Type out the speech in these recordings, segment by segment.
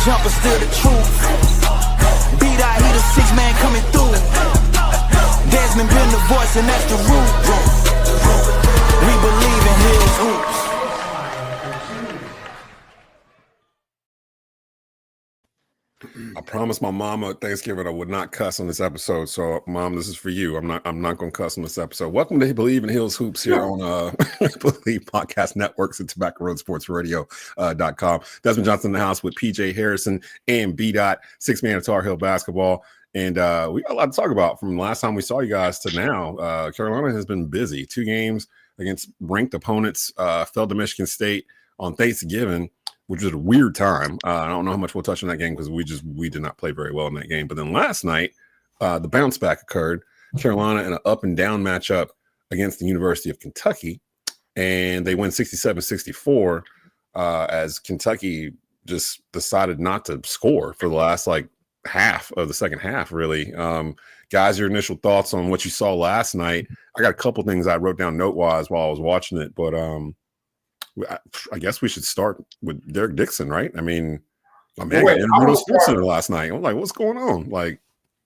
jumper, still the truth. Daht, he the 6-man coming through. Desmond been the voice, and that's the root. We Bleav in Hills Hoops. I promised my mom at Thanksgiving I would not cuss on this episode. So, Mom, this is for you. I'm not going to cuss on this episode. Welcome to Bleav in Hills Hoops here on Bleav Podcast Networks and TobaccoRoadSportsRadio.com. Desmond Johnson in the house with PJ Hairston and Daht, 6-man of Tar Heel basketball. And we got a lot to talk about from last time we saw you guys to now. Carolina has been busy. 2 games against ranked opponents, fell to Michigan State on Thanksgiving, which was a weird time. I don't know how much we'll touch on that game because we did not play very well in that game. But then last night, the bounce back occurred. Carolina in an up and down matchup against the University of Kentucky, and they win 67-64 as Kentucky just decided not to score for the last half of the second half, really. Guys, your initial thoughts on what you saw last night? I got a couple things I wrote down note-wise while I was watching it, but I guess we should start with Derek Dixon, right? I mean, my man got interviewed on SportsCenter last night. I'm like, what's going on?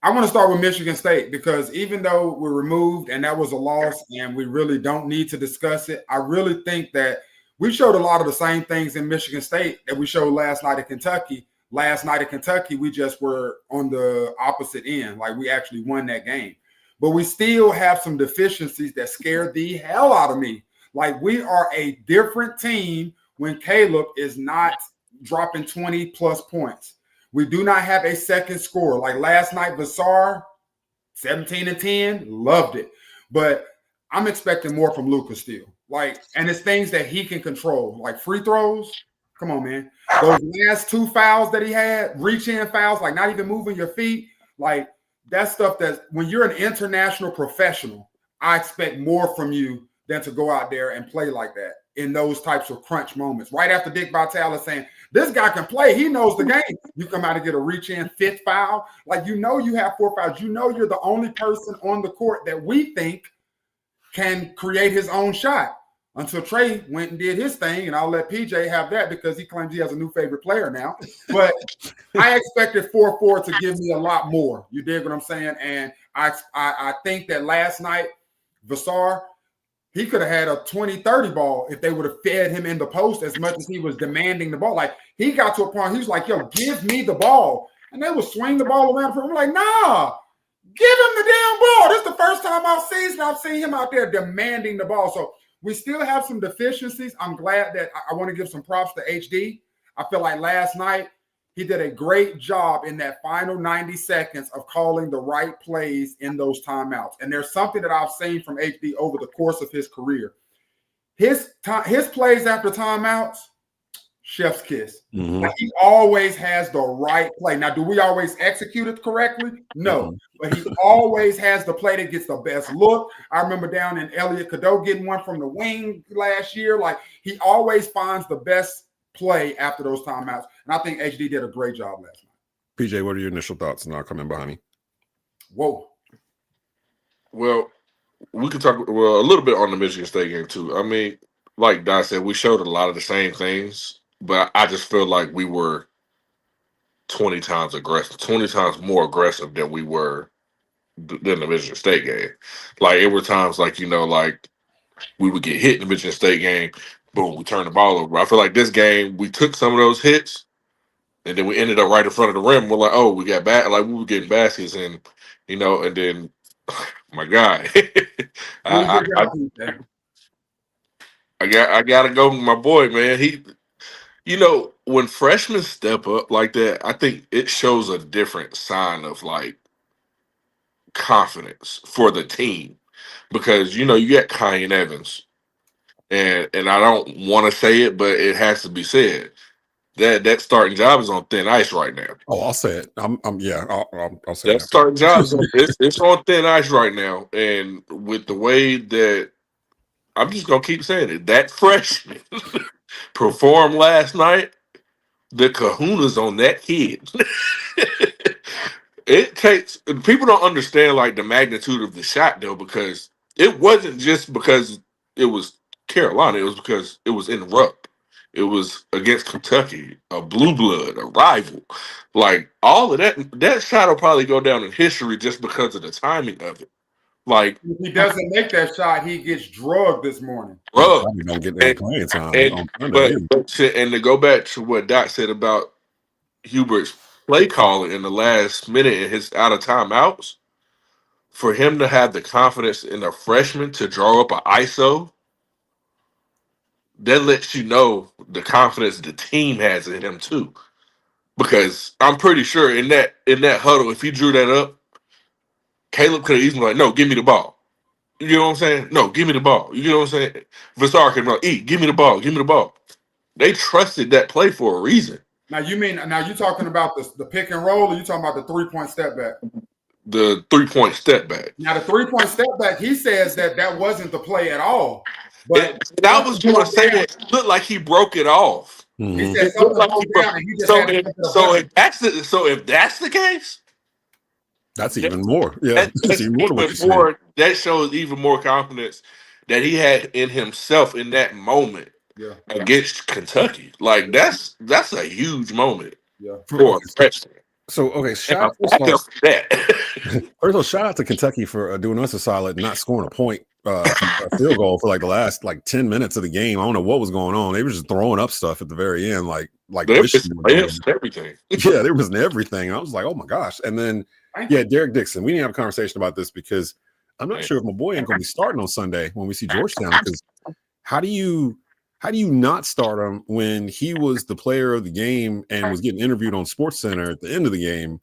I want to start with Michigan State because even though we're removed and that was a loss and we really don't need to discuss it, I really think that we showed a lot of the same things in Michigan State that we showed last night at Kentucky. Last night at Kentucky, we just were on the opposite end. We actually won that game. But we still have some deficiencies that scared the hell out of me. We are a different team when Caleb is not dropping 20-plus points. We do not have a second scorer. Last night, Veesar, 17 and 10, loved it. But I'm expecting more from Lucas still. And it's things that he can control, free throws. Come on, man. Those last 2 fouls that he had, reach-in fouls, not even moving your feet, that stuff that when you're an international professional, I expect more from you than to go out there and play like that in those types of crunch moments. Right after Dick Vitale is saying, this guy can play. He knows the game. You come out and get a reach-in 5th foul. You have 4 fouls. You're the only person on the court that we think can create his own shot. Until Trey went and did his thing, and I'll let PJ have that because he claims he has a new favorite player now. But I expected 4-4 to give me a lot more. You dig what I'm saying? And I think that last night, Veesar, he could have had a 20-30 ball if they would have fed him in the post as much as he was demanding the ball. He got to a point, he was like, yo, give me the ball. And they would swing the ball around for him. I'm like, nah, give him the damn ball. This is the first time I've seen him out there demanding the ball. So we still have some deficiencies. I'm glad that I want to give some props to HD. I feel like last night, he did a great job in that final 90 seconds of calling the right plays in those timeouts. And there's something that I've seen from HD over the course of his career. His plays after timeouts, chef's kiss. Mm-hmm. He always has the right play. Now, do we always execute it correctly? No. But he always has the play that gets the best look. I remember down in Elliot Cadeau getting one from the wing last year. He always finds the best play after those timeouts. And I think HD did a great job last night. PJ, what are your initial thoughts? And I'll come in behind me. Whoa. Well, we could talk a little bit on the Michigan State game, too. I mean, like Daht said, we showed a lot of the same things, but I just feel like we were 20 times more aggressive than we were than the Michigan State game. It were times we would get hit in the Michigan State game, boom, we turned the ball over. I feel like this game, we took some of those hits, and then we ended up right in front of the rim. We're like, oh, we got we were getting baskets, and and then, my God, I gotta go with my boy, man. He, when freshmen step up like that, I think it shows a different sign of confidence for the team, because you got Kyan Evans. And I don't want to say it, but it has to be said. That starting job is on thin ice right now. Oh, I'll say it. I'll say that starting job it's on thin ice right now. And with the way that I'm just gonna keep saying it, that freshman performed last night, the kahunas on that kid. It takes people don't understand the magnitude of the shot though, because it wasn't just because it was Carolina, it was because it was in Rupp. It was against Kentucky, a blue blood, a rival. Like all of that shot will probably go down in history just because of the timing of it. Like if he doesn't make that shot, he gets drugged this morning. bro, Probably don't get any playing time on but Sunday. and to go back to what Daht said about Hubert's play calling in the last minute and his out of timeouts, for him to have the confidence in a freshman to draw up an ISO, that lets you know the confidence the team has in him too. Because I'm pretty sure in that huddle, if he drew that up, Caleb could have easily been like, no, give me the ball. You know what I'm saying? No, give me the ball. You know what I'm saying? Veesar could be like, give me the ball, give me the ball. They trusted that play for a reason. Now you talking about the pick and roll, or you talking about the 3-point step back? The 3-point step back. Now the 3-point step back, he says that wasn't the play at all. But I was going to say that it looked like he broke it off. Mm-hmm. He said something down, and he just had to if that's the case, that's even more. Yeah, that's even more than what you said. That shows even more confidence that he had in himself in that moment against Kentucky. Like that's a huge moment for a freshman. So okay, shout out to Kentucky for doing us a solid, not scoring a point, a field goal for like the last 10 minutes of the game. I don't know what was going on. They were just throwing up stuff at the very end, like they missed everything. Yeah, they were missing everything. I was like, oh my gosh. And then Derek Dixon. We need to have a conversation about this because I'm not sure if my boy ain't gonna be starting on Sunday when we see Georgetown. Because how do you not start him when he was the player of the game and was getting interviewed on SportsCenter at the end of the game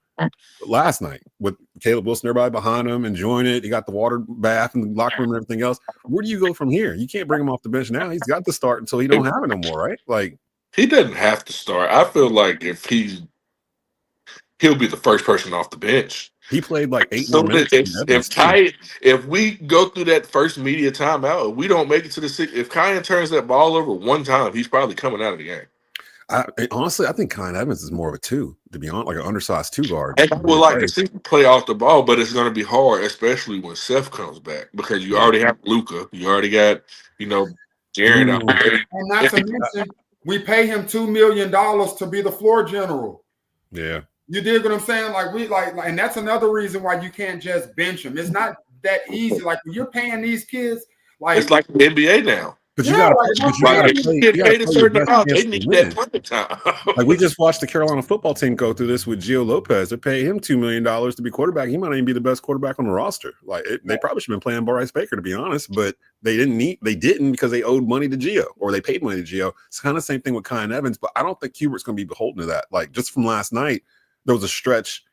last night with Caleb Wilson, everybody behind him, enjoying it. He got the water bath and the locker room and everything else. Where do you go from here? You can't bring him off the bench now. He's got to start until he don't have it no more, right? Like he doesn't have to start. I feel like if he'll be the first person off the bench. He played like 8 more minutes. If we go through that first media timeout, we don't make it to the 6th. If Kyan turns that ball over one time, he's probably coming out of the game. Honestly, I think Kyan Evans is more of a 2, to be honest, like an undersized 2 guard. And I would like to see him play off the ball, but it's going to be hard, especially when Seth comes back, because you already have Luka, you already got Jared out there. And not to mention, we pay him $2 million to be the floor general. Yeah. You dig what I'm saying? Like, and that's another reason why you can't just bench him. It's not that easy. Like when you're paying these kids, like it's like the NBA now. But you got to get paid a certain amount. They need that playing time. Like we just watched the Carolina football team go through this with Gio Lopez. They pay him $2 million to be quarterback. He might not even be the best quarterback on the roster. Like they probably should have been playing Bryce Baker, to be honest, but they didn't because they owed money to Gio, or they paid money to Gio. It's kind of the same thing with Kyan Evans, but I don't think Hubert's going to be beholden to that. Like just from last night, there was a stretch,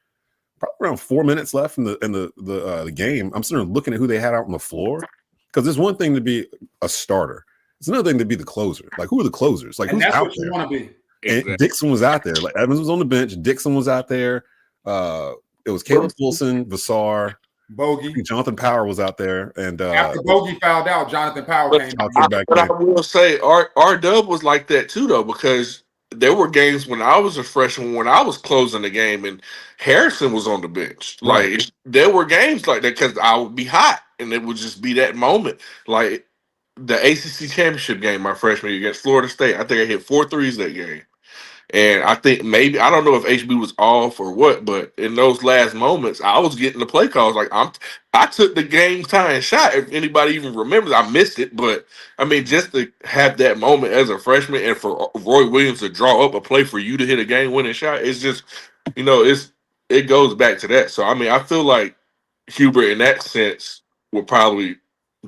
probably around 4 minutes left in the game. I'm sitting there looking at who they had out on the floor, because there's one thing to be a starter. It's another thing to be the closer. Like, who are the closers? Like, who's out there? Want to be. And Dixon was out there. Like, Evans was on the bench. Dixon was out there. It was Caleb Wilson, Veesar, Bogey. Jonathan Power was out there. And after Bogey fouled out, Jonathan Power came back. But I will say, our Dub was like that too, though, because there were games when I was a freshman, when I was closing the game, and Hairston was on the bench. Right. Like, there were games like that because I would be hot, and it would just be that moment. Like, the ACC championship game, my freshman year against Florida State, I think I hit 4 threes that game. And I think maybe, I don't know if HB was off or what, but in those last moments, I was getting the play calls. Like, I took the game tying shot. If anybody even remembers, I missed it. But, I mean, just to have that moment as a freshman and for Roy Williams to draw up a play for you to hit a game-winning shot, it's just, it goes back to that. So, I mean, I feel like Hubert, in that sense, will probably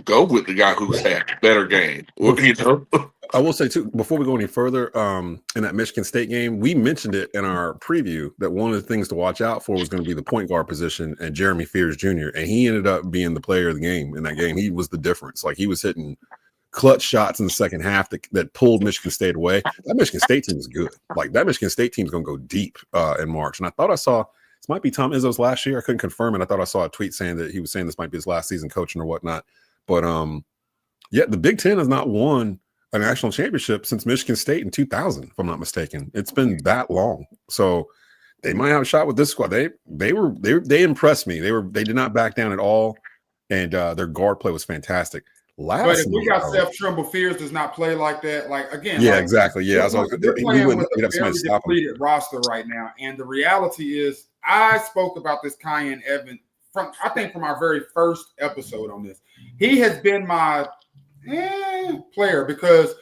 go with the guy who's had a better game. I will say too, before we go any further, in that Michigan State game, we mentioned it in our preview that one of the things to watch out for was going to be the point guard position and Jeremy Fears Jr. And he ended up being the player of the game in that game. He was the difference. Like, he was hitting clutch shots in the second half that pulled Michigan State away. That Michigan State team is good. Like, that Michigan State team is going to go deep in March. And I thought I saw, this might be Tom Izzo's last year. I couldn't confirm it. I thought I saw a tweet saying that he was saying this might be his last season coaching or whatnot. But the Big Ten has not won a national championship since Michigan State in 2000, if I'm not mistaken. It's been that long. So they might have a shot with this squad. They impressed me. They did not back down at all. And their guard play was fantastic. But last if we night, got though. Seth Trimble, Fears does not play like that. Like again, Yeah, like, exactly. Yeah, we're playing with we'd a have very somebody stop him. depleted roster right now, and the reality is, I spoke about this Kyan Evans from our very first episode on this. He has been my player because.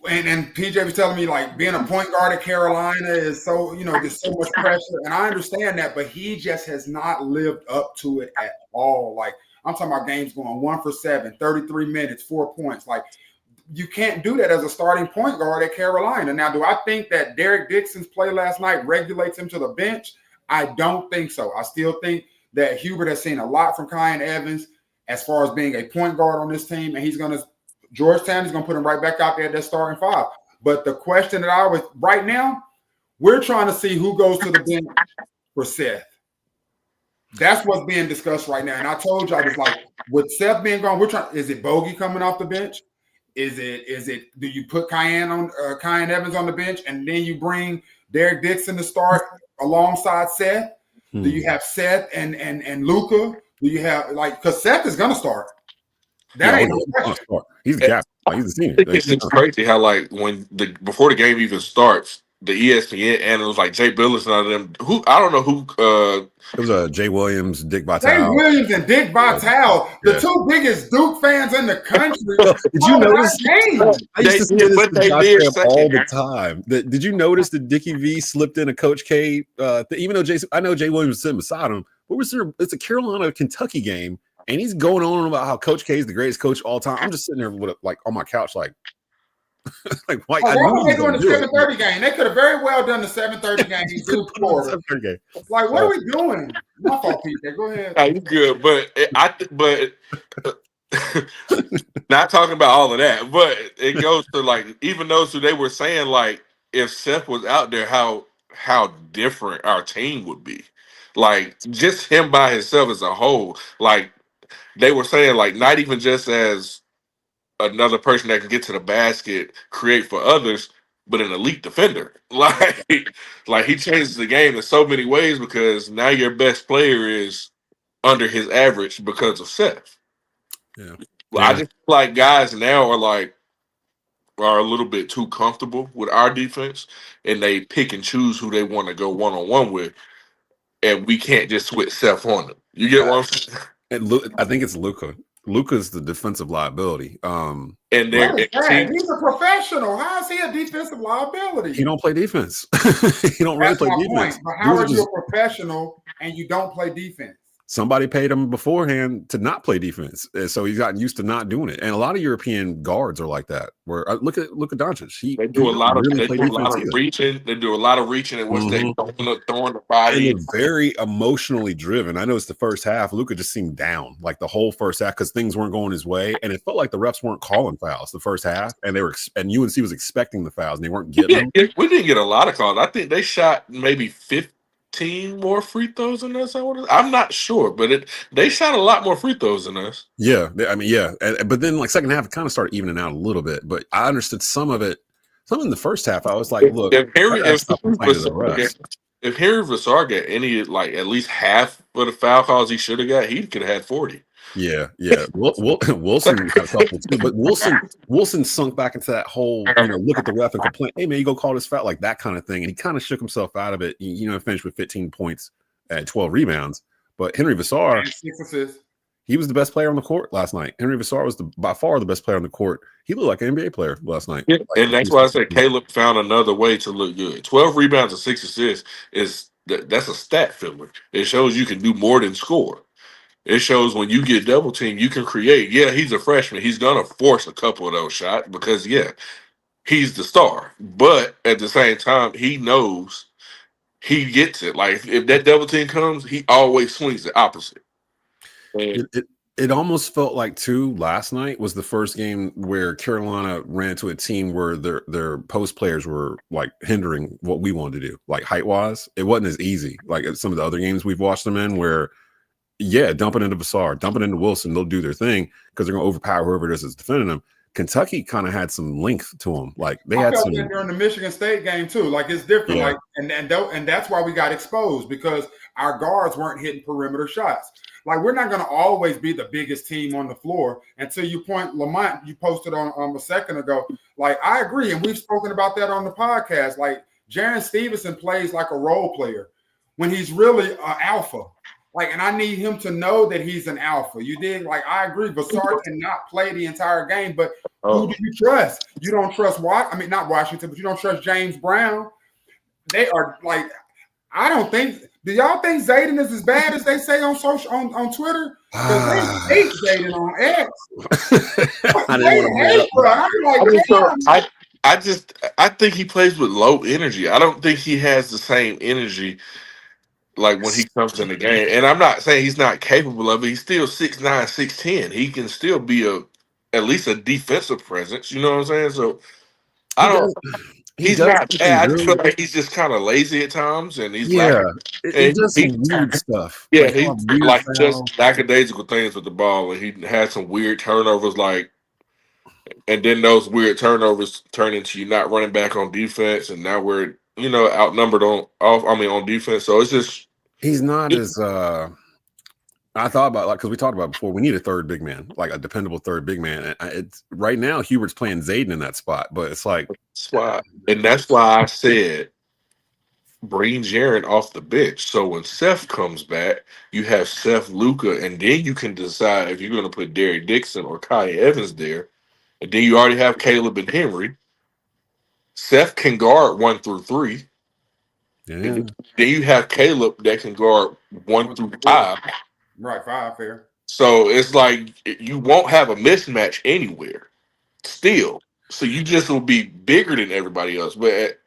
And PJ was telling me like being a point guard at Carolina is so, there's so much pressure. And I understand that, but he just has not lived up to it at all. Like I'm talking about games going 1 for 7, 33 minutes, 4 points. Like you can't do that as a starting point guard at Carolina. Now, do I think that Derek Dixon's play last night regulates him to the bench? I don't think so. I still think that Hubert has seen a lot from Kyan Evans as far as being a point guard on this team. And Georgetown is going to put him right back out there at that starting 5. But the question that right now, we're trying to see who goes to the bench for Seth. That's what's being discussed right now. And I told you, I was like, with Seth being gone, is it Bogey coming off the bench? Is it, do you put Kyan Evans on the bench and then you bring Derek Dixon to start alongside Seth? Do you have Seth and Luka? Do you have because Seth is going to start. He's a gap. He's a senior. It's crazy how before the game even starts, the ESPN analysts like Jay Billis and all of them. I don't know who. It was Jay Williams, Dick Vitale. Jay Williams and Dick Vitale, the two biggest Duke fans in the country. Did you notice? I used to say this to all the time. Did you notice that Dickie V slipped in a Coach K? Even though I know Jay Williams was sitting beside him, but it's a Carolina Kentucky game. And he's going on about how Coach K is the greatest coach of all time. I'm just sitting there on my couch, like why? Why were they doing the 7:30 game? They could have very well done the 7:30 game. Like, what are we doing? My fault, PJ. Go ahead. You good, but not talking about all of that. But it goes to even those who they were saying if Seth was out there, how different our team would be. Just him by himself as a whole, they were saying not even just as another person that can get to the basket, create for others, but an elite defender. He changes the game in so many ways because now your best player is under his average because of Seth. Yeah. I just feel like guys now are a little bit too comfortable with our defense and they pick and choose who they want to go one-on-one with. And we can't just switch Seth on them. You get what I'm saying? I think it's Luka. Luka's the defensive liability. And he's a professional. How is he a defensive liability? He don't play defense. He don't really play defense. Point. But how are you a professional and you don't play defense? Somebody paid him beforehand to not play defense, so he's gotten used to not doing it. And a lot of European guards are like that. Where look at Doncic. They do a lot of reaching. They do a lot of reaching, and once they throwing the body, and they're very emotionally driven. I noticed the first half, Luka just seemed down, like the whole first half, because things weren't going his way, and it felt like the refs weren't calling fouls the first half, and UNC was expecting the fouls, and they weren't getting them. We didn't get a lot of calls. I think they shot maybe 15 more free throws than us. I'm not sure, but they shot a lot more free throws than us. Yeah, but then second half it kind of started evening out a little bit. But I understood some of it. Some in the first half, I was like, look, if Henri Veesar got any at least half of the foul calls he should have got, he could have had 40. Yeah. Wilson had a couple too, but Wilson sunk back into that whole, look at the ref and complain, hey man, you go call this foul, like that kind of thing. And he kind of shook himself out of it. Finished with 15 points and 12 rebounds. But Henri Veesar, 6 assists. He was the best player on the court last night. Henri Veesar was by far the best player on the court. He looked like an NBA player last night. Yeah, and that's why I said Caleb found another way to look good. 12 rebounds and 6 assists that's a stat filler. It shows you can do more than score. It shows when you get double teamed, you can create. Yeah, he's a freshman. He's going to force a couple of those shots because, he's the star. But at the same time, he knows he gets it. If that double team comes, he always swings the opposite. It almost felt like, too, last night was the first game where Carolina ran into a team where their post players were, hindering what we wanted to do, height-wise. It wasn't as easy, some of the other games we've watched them in where – dump it into Veesar, dump it into Wilson. They'll do their thing because they're going to overpower whoever it is that's defending them. Kentucky kind of had some length to them. They had some during the Michigan State game too. It's different. And that's why we got exposed because our guards weren't hitting perimeter shots. Like, we're not going to always be the biggest team on the floor. And to your point, Lamont, you posted on a second ago. Like, I agree, and we've spoken about that on the podcast. Like, Jaren Stevenson plays like a role player when he's really an alpha. Like, and I need him to know that he's an alpha. You dig? Like, I agree. Veesar cannot play the entire game, but who do you trust? You don't trust not Washington, but you don't trust James Brown. They are like, I don't think. Do y'all think Zayden is as bad as they say on social on Twitter? Because they hate Zayden on X. I think he plays with low energy. I don't think he has the same energy like when he comes in the game. And I'm not saying he's not capable of it. He's still 6'9", 6'10". He can still be at least a defensive presence. You know what I'm saying? So he's not bad. I just feel like he's just kind of lazy at times, and he's he does some weird stuff. Yeah, he's like just lackadaisical things with the ball, and he had some weird turnovers, and then those weird turnovers turn into you not running back on defense, and now we're outnumbered on defense. So it's just he's not as I thought about, because we talked about before, we need a third big man, like a dependable third big man. And it's right now Hubert's playing Zayden in that spot, but it's like that's why I said bring Jaren off the bench. So when Seth comes back, you have Seth, Luka, and then you can decide if you're going to put Derek Dixon or Kyan Evans there. And then you already have Caleb and Henry. Seth can guard 1 through 3. Yeah. Then you have Caleb that can guard 1 through 5. Right, 5, fair. So it's like you won't have a mismatch anywhere still. So you just will be bigger than everybody else. But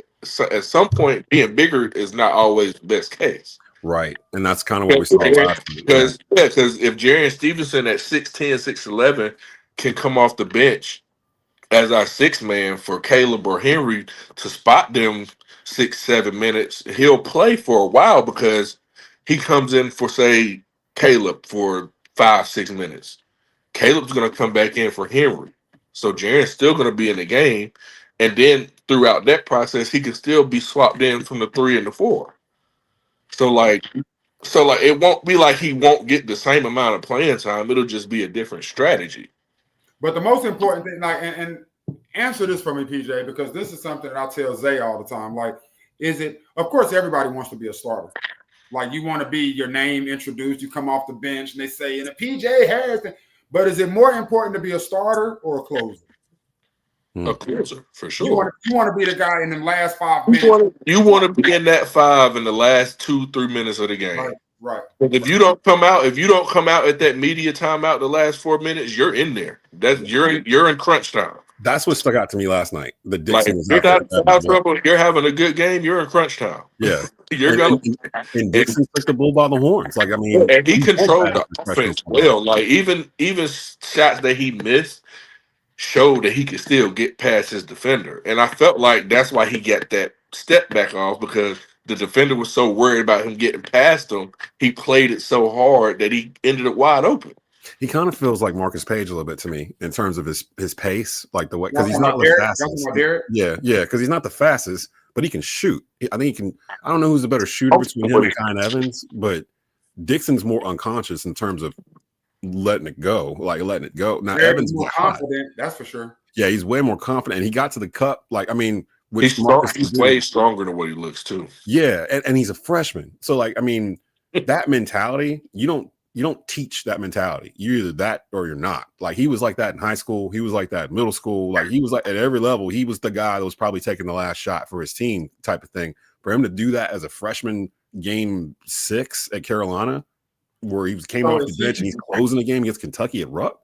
at some point, being bigger is not always the best case. Right. And that's kind of what we saw last week. Because if Jaren Stevenson at 6'10", 6'11" can come off the bench as our sixth man for Caleb or Henry to spot them 6-7 minutes, he'll play for a while because he comes in for, say, Caleb for 5-6 minutes. Caleb's going to come back in for Henry. So Jaren's still going to be in the game. And then throughout that process, he can still be swapped in from the 3 and the 4. So it won't be like he won't get the same amount of playing time. It'll just be a different strategy. But the most important thing, and answer this for me, PJ, because this is something that I tell Zay all the time. Like, of course, everybody wants to be a starter. Like, you want to be your name introduced, you come off the bench, and they say, and a PJ Hairston. But is it more important to be a starter or a closer? A closer, for sure. You want to be the guy in the last 5 minutes. You want to be in that 5 in the last 2-3 minutes of the game. Right. If you don't come out at that media timeout the last 4 minutes, you're in there. You're in crunch time. That's what stuck out to me last night. The Dixon was you're not in foul trouble. You're having a good game. You're in crunch time. Yeah, and Dixon took the bull by the horns. Like, I mean, and he controlled the offense well. Like even shots that he missed showed that he could still get past his defender. And I felt like that's why he got that step back off, because the defender was so worried about him getting past him. He played it so hard that he ended up wide open. He kind of feels like Marcus Page a little bit to me in terms of his pace, like the way, because he's not the fastest. Yeah, because he's not the fastest, but he can shoot. I think he can. I don't know who's the better shooter between him and Kyan Evans, but Dixon's more unconscious in terms of letting it go. Now Evans is more confident, that's for sure. Yeah, he's way more confident, and he got to the cup. Like, I mean, he's way stronger than what he looks too. Yeah, and he's a freshman, so like, I mean, that mentality, you don't teach that mentality. You're either that or you're not. Like, he was like that in high school. He was like that in middle school. Like, he was like at every level. He was the guy that was probably taking the last shot for his team type of thing. For him to do that as a freshman, game 6 at Carolina, where he came off the bench and he's closing the game against Kentucky at Rupp,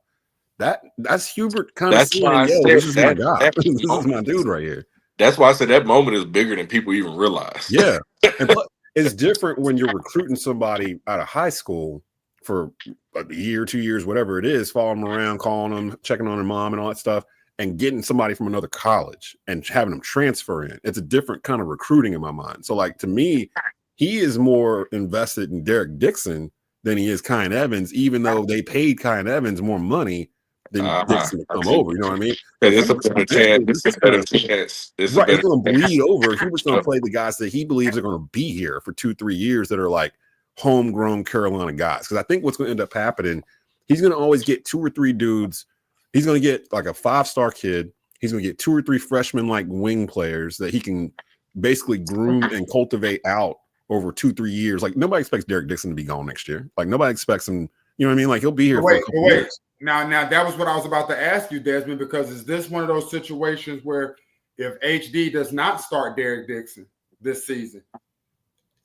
that's Hubert kind of saying, this is my guy. This is my dude right here. That's why I said that moment is bigger than people even realize. Yeah. And it's different when you're recruiting somebody out of high school for a year, 2 years, whatever it is, following them around, calling them, checking on their mom and all that stuff, and getting somebody from another college and having them transfer in. It's a different kind of recruiting in my mind. So, like, to me, he is more invested in Derek Dixon than he is Kyan Evans, even though they paid Kyan Evans more money than Dixon to come over. You know what I mean? It's a better chance. It's going to bleed over. He was going to play the guys that he believes are going to be here for 2-3 years that are like homegrown Carolina guys. Because I think what's going to end up happening, he's going to always get 2 or 3 dudes. He's going to get like a 5-star kid. He's going to get 2 or 3 freshmen like wing players that he can basically groom and cultivate out over 2-3 years. Like nobody expects Derek Dixon to be gone next year. Like nobody expects him. You know what I mean? Like he'll be here for a couple years. Now that was what I was about to ask you, Desmond, because is this one of those situations where if HD does not start Derek Dixon this season,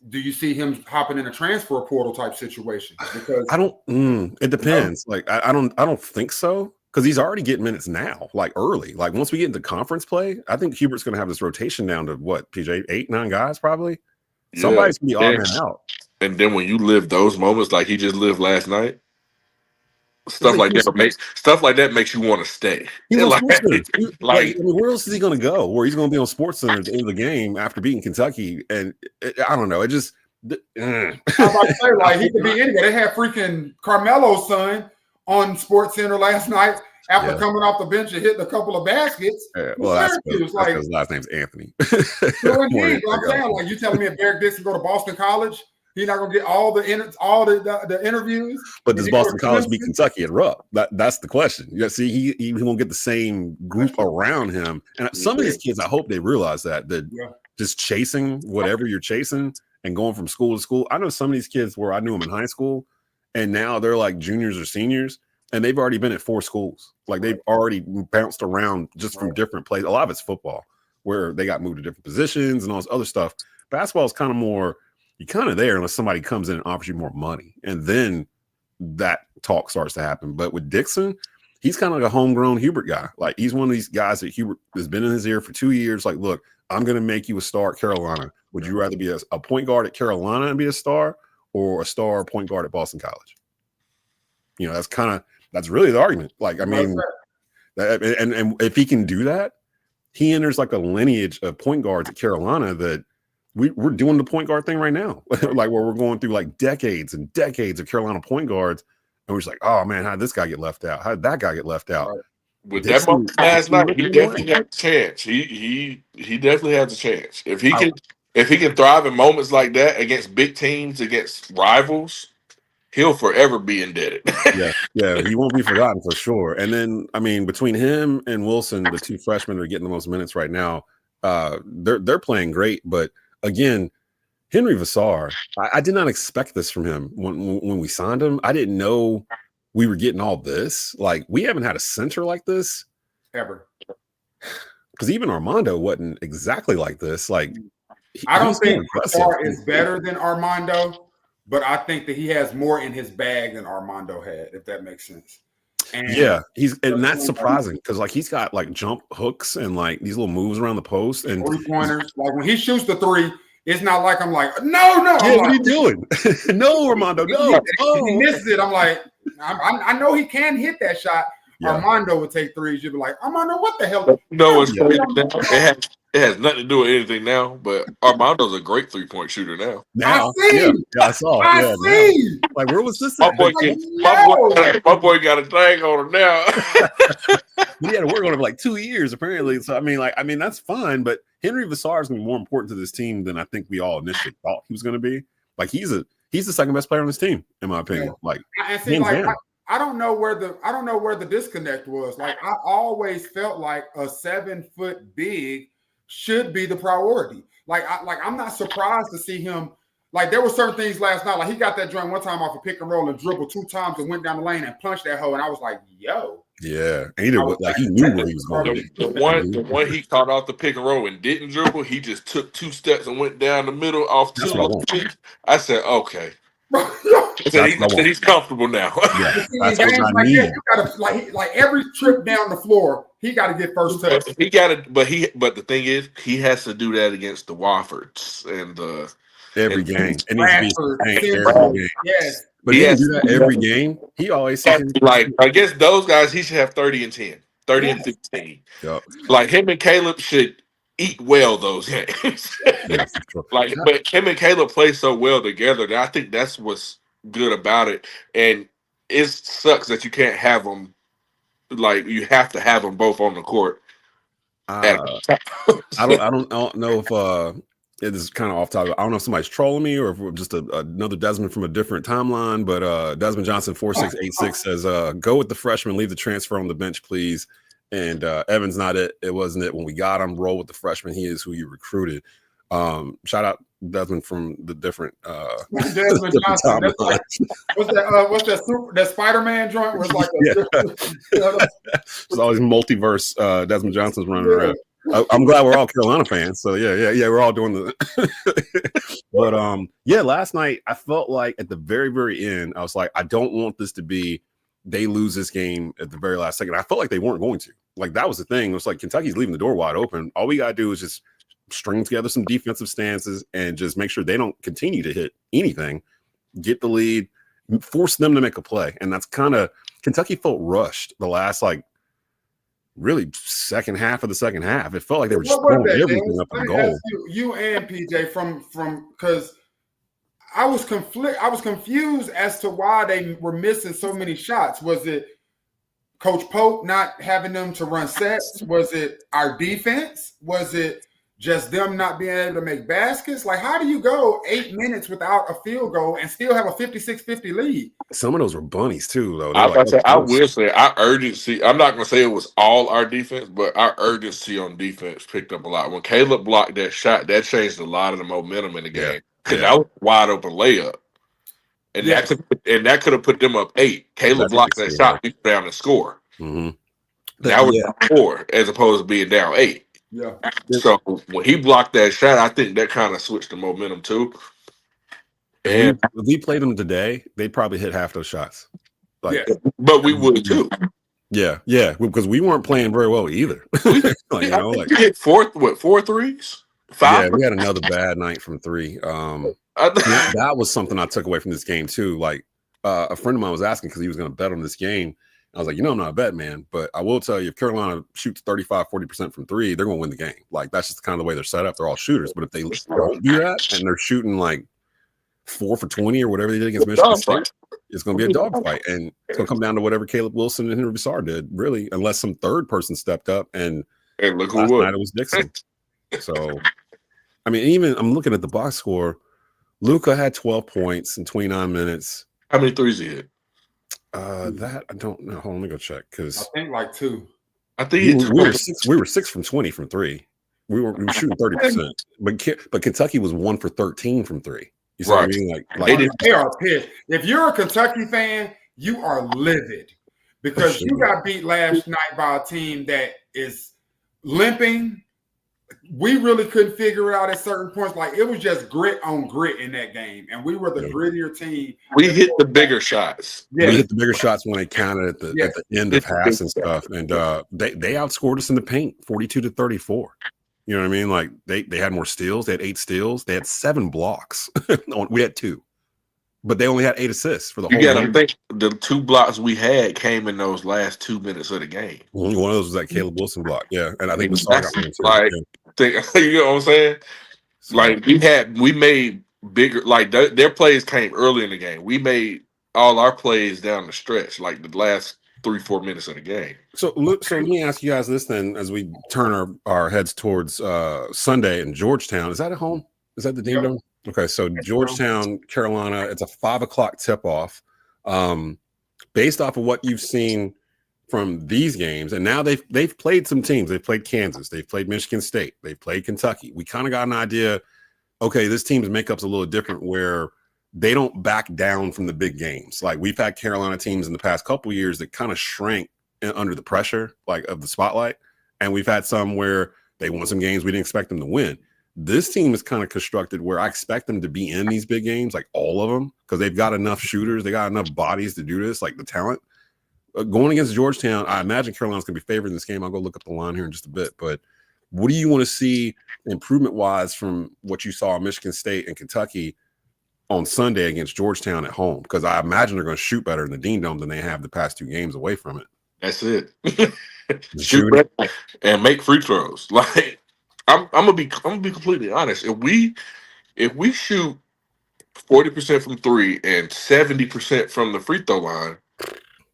do you see him hopping in a transfer portal type situation? Because I don't. It depends. Like I don't think so. Because he's already getting minutes now, like early. Like once we get into conference play, I think Hubert's going to have this rotation down to what, PJ, 8, 9 guys probably. Yeah. Somebody's going to be odd man out. And then when you live those moments like he just lived last night, stuff like that makes you want to stay. Like, where else is he going to go? Where he's going to be on SportsCenter at the end of the game after beating Kentucky? And I don't know. It just. I'm about to say, like he could be anywhere. They had freaking Carmelo's son on SportsCenter last night after coming off the bench and hitting a couple of baskets. Well, that's his last name's Anthony. So indeed, I'm saying, like you telling me if Derek Dixon go to Boston College, he's not gonna get all the interviews. But does Boston College beat Kentucky at Rupp? That's the question. You see, he won't get the same group around him. And some of these kids, I hope they realize that just chasing whatever you're chasing and going from school to school. I know some of these kids where I knew them in high school. And now they're like juniors or seniors, and they've already been at 4 schools. Like they've already bounced around just from different places. A lot of it's football, where they got moved to different positions and all this other stuff. Basketball is kind of more, you're kind of there unless somebody comes in and offers you more money. And then that talk starts to happen. But with Dixon, he's kind of like a homegrown Hubert guy. Like he's one of these guys that Hubert has been in his ear for 2 years. Like, look, I'm going to make you a star at Carolina. Would you rather be a point guard at Carolina and be a star, or a star point guard at Boston College? You know, that's really the argument. Like, I mean, and if he can do that, he enters like a lineage of point guards at Carolina that we're doing the point guard thing right now. Like where we're going through like decades and decades of Carolina point guards. And we're just like, oh man, how did this guy get left out? How did that guy get left out? Right. With that moment last night, he definitely had a chance. He definitely has a chance. If he can thrive in moments like that against big teams, against rivals, he'll forever be indebted. yeah, he won't be forgotten for sure. And then, I mean, between him and Wilson, the 2 freshmen that are getting the most minutes right now, they're playing great. But again, Henri Veesar, I did not expect this from him when we signed him. I didn't know we were getting all this. Like, we haven't had a center like this ever. Because even Armando wasn't exactly like this. Like, I don't think Veesar is better than Armando, but I think that he has more in his bag than Armando had, if that makes sense. And and that's surprising because like he's got like jump hooks and like these little moves around the post and 3-pointers. Like when he shoots the 3, it's not like I'm like, no. Yeah, what are you doing? No, Armando, no. He misses it. I'm like, I know he can hit that shot. Yeah. Armando would take 3s. You'd be like, Armando, what the hell? No, it's crazy. It has nothing to do with anything now, but Armando's a great 3-point shooter now. I saw. I see. Like, where was this at? My boy got a thing on him now. He had to work on him like 2 years, apparently. So, I mean, that's fine, but Henri Veesar is going to be more important to this team than I think we all initially thought he was going to be. Like, he's the second best player on this team, in my opinion. Yeah. Like, I don't know where the disconnect was. Like, I always felt like a 7-foot big should be the priority. Like I'm not surprised to see him. Like, there were certain things last night. Like, he got that joint one time off a pick and roll and dribbled 2 times and went down the lane and punched that hoe. And I was like, yo. Yeah. And he knew where he was going. The one he caught off the pick and roll and didn't dribble, he just took 2 steps and went down the middle off 2. I said, okay. He's comfortable now. Yeah, that's what I need. You gotta, like every trip down the floor, he got to get first touch. He got it, but the thing is, he has to do that against the Woffords and every game. It needs to be every game. Yes, but he has to do that every game. He always like against those guys, he should have 30 and 10, 30 and 15. Yep. Like him and Caleb should eat well those games. But him and Caleb play so well together that I think that's what's good about it. And it sucks that you can't have them. Like, you have to have them both on the court. I don't know it is kind of off topic. I don't know if somebody's trolling me or if we're just another Desmond from a different timeline, but Desmond Johnson 4686 says, "Go with the freshman, leave the transfer on the bench, please." And Evans not it. It wasn't it when we got him. Roll with the freshman. He is who you recruited. Shout out Desmond from the different Desmond Johnson. That's like, what's that Spider-Man joint? Where it's like there's always multiverse Desmond Johnson's running around. I'm glad we're all Carolina fans. So yeah, we're all doing the but last night I felt like at the very, very end, I was like, I don't want this to be they lose this game at the very last second. I felt like they weren't going to. Like that was the thing. It was like Kentucky's leaving the door wide open. All we gotta do is just string together some defensive stances and just make sure they don't continue to hit anything, get the lead, force them to make a play. And that's kind of Kentucky felt rushed the last really second half of the second half. It felt like they were just throwing everything up the goal. You and PJ from because I was confused as to why they were missing so many shots. Was it Coach Pope not having them to run sets? Was it our defense? Was it just them not being able to make baskets? Like, how do you go 8 minutes without a field goal and still have a 56-50 lead? Some of those were bunnies too, though. I will say our urgency. I'm not going to say it was all our defense, but our urgency on defense picked up a lot. When Caleb blocked that shot, that changed a lot of the momentum in the game because that was a wide open layup, and that could have put them up 8. Caleb blocked that shot, he down the score. Mm-hmm. That was 4 as opposed to being down 8. Yeah. So when he blocked that shot, I think that kind of switched the momentum too. And if we played them today, they'd probably hit half those shots. But we would too. Yeah, because we weren't playing very well either. We hit 4 threes? 5? Yeah, we had another bad night from 3. That was something I took away from this game too. Like a friend of mine was asking because he was going to bet on this game. I was like, I'm not a bet man, but I will tell you, if Carolina shoots 35-40% from 3, they're going to win the game. Like that's just kind of the way they're set up. They're all shooters. But if they don't do that and they're shooting like 4 for 20 or whatever they did against Michigan State, it's going to be a dogfight, and it's going to come down to whatever Caleb Wilson and Henri Veesar did, really, unless some third person stepped up. And look who last night it was Dixon. So, I mean, even I'm looking at the box score. Luka had 12 points in 29 minutes. How many threes he hit? That I don't know. Hold on, let me go check because I think like 2. I think we were 6 from 20 from 3. We were shooting 30%, but Kentucky was 1 for 13 from 3. You see what I mean? They are pissed. If you're a Kentucky fan, you are livid because you got beat last night by a team that is limping. We really couldn't figure it out at certain points. Like it was just grit on grit in that game, and we were the grittier team. We hit the bigger shots. Yeah. We hit the bigger shots when they counted at the end of halves and stuff, and they outscored us in the paint, 42-34. You know what I mean? Like they had more steals. They had 8 steals. They had 7 blocks. We had 2, but they only had 8 assists for the whole game. I think the 2 blocks we had came in those last 2 minutes of the game. One of those was that Caleb Wilson block. Yeah, and I think you know what I'm saying? So, like we made bigger. Like their plays came early in the game. We made all our plays down the stretch, like the last 3-4 minutes of the game. So let me ask you guys this then, as we turn our heads towards Sunday in Georgetown. Is that at home? Is that the Dean Dome? Okay, so Georgetown, Carolina. It's a 5:00 tip-off. Based off of what you've seen from these games, and now they've played some teams. They've played Kansas. They've played Michigan State. They've played Kentucky. We kind of got an idea. Okay, this team's makeup's a little different, where they don't back down from the big games. Like we've had Carolina teams in the past couple of years that kind of shrank under the pressure, like of the spotlight, and we've had some where they won some games we didn't expect them to win. This team is kind of constructed where I expect them to be in these big games, like all of them, because they've got enough shooters, they got enough bodies to do this, like the talent. Going against Georgetown, I imagine Carolina's going to be favored in this game. I'll go look up the line here in just a bit. But what do you want to see improvement-wise from what you saw in Michigan State and Kentucky on Sunday against Georgetown at home? Because I imagine they're going to shoot better in the Dean Dome than they have the past 2 games away from it. That's it. Shoot better and make free throws. Like I'm gonna be completely honest. If we shoot 40% from 3 and 70% from the free throw line,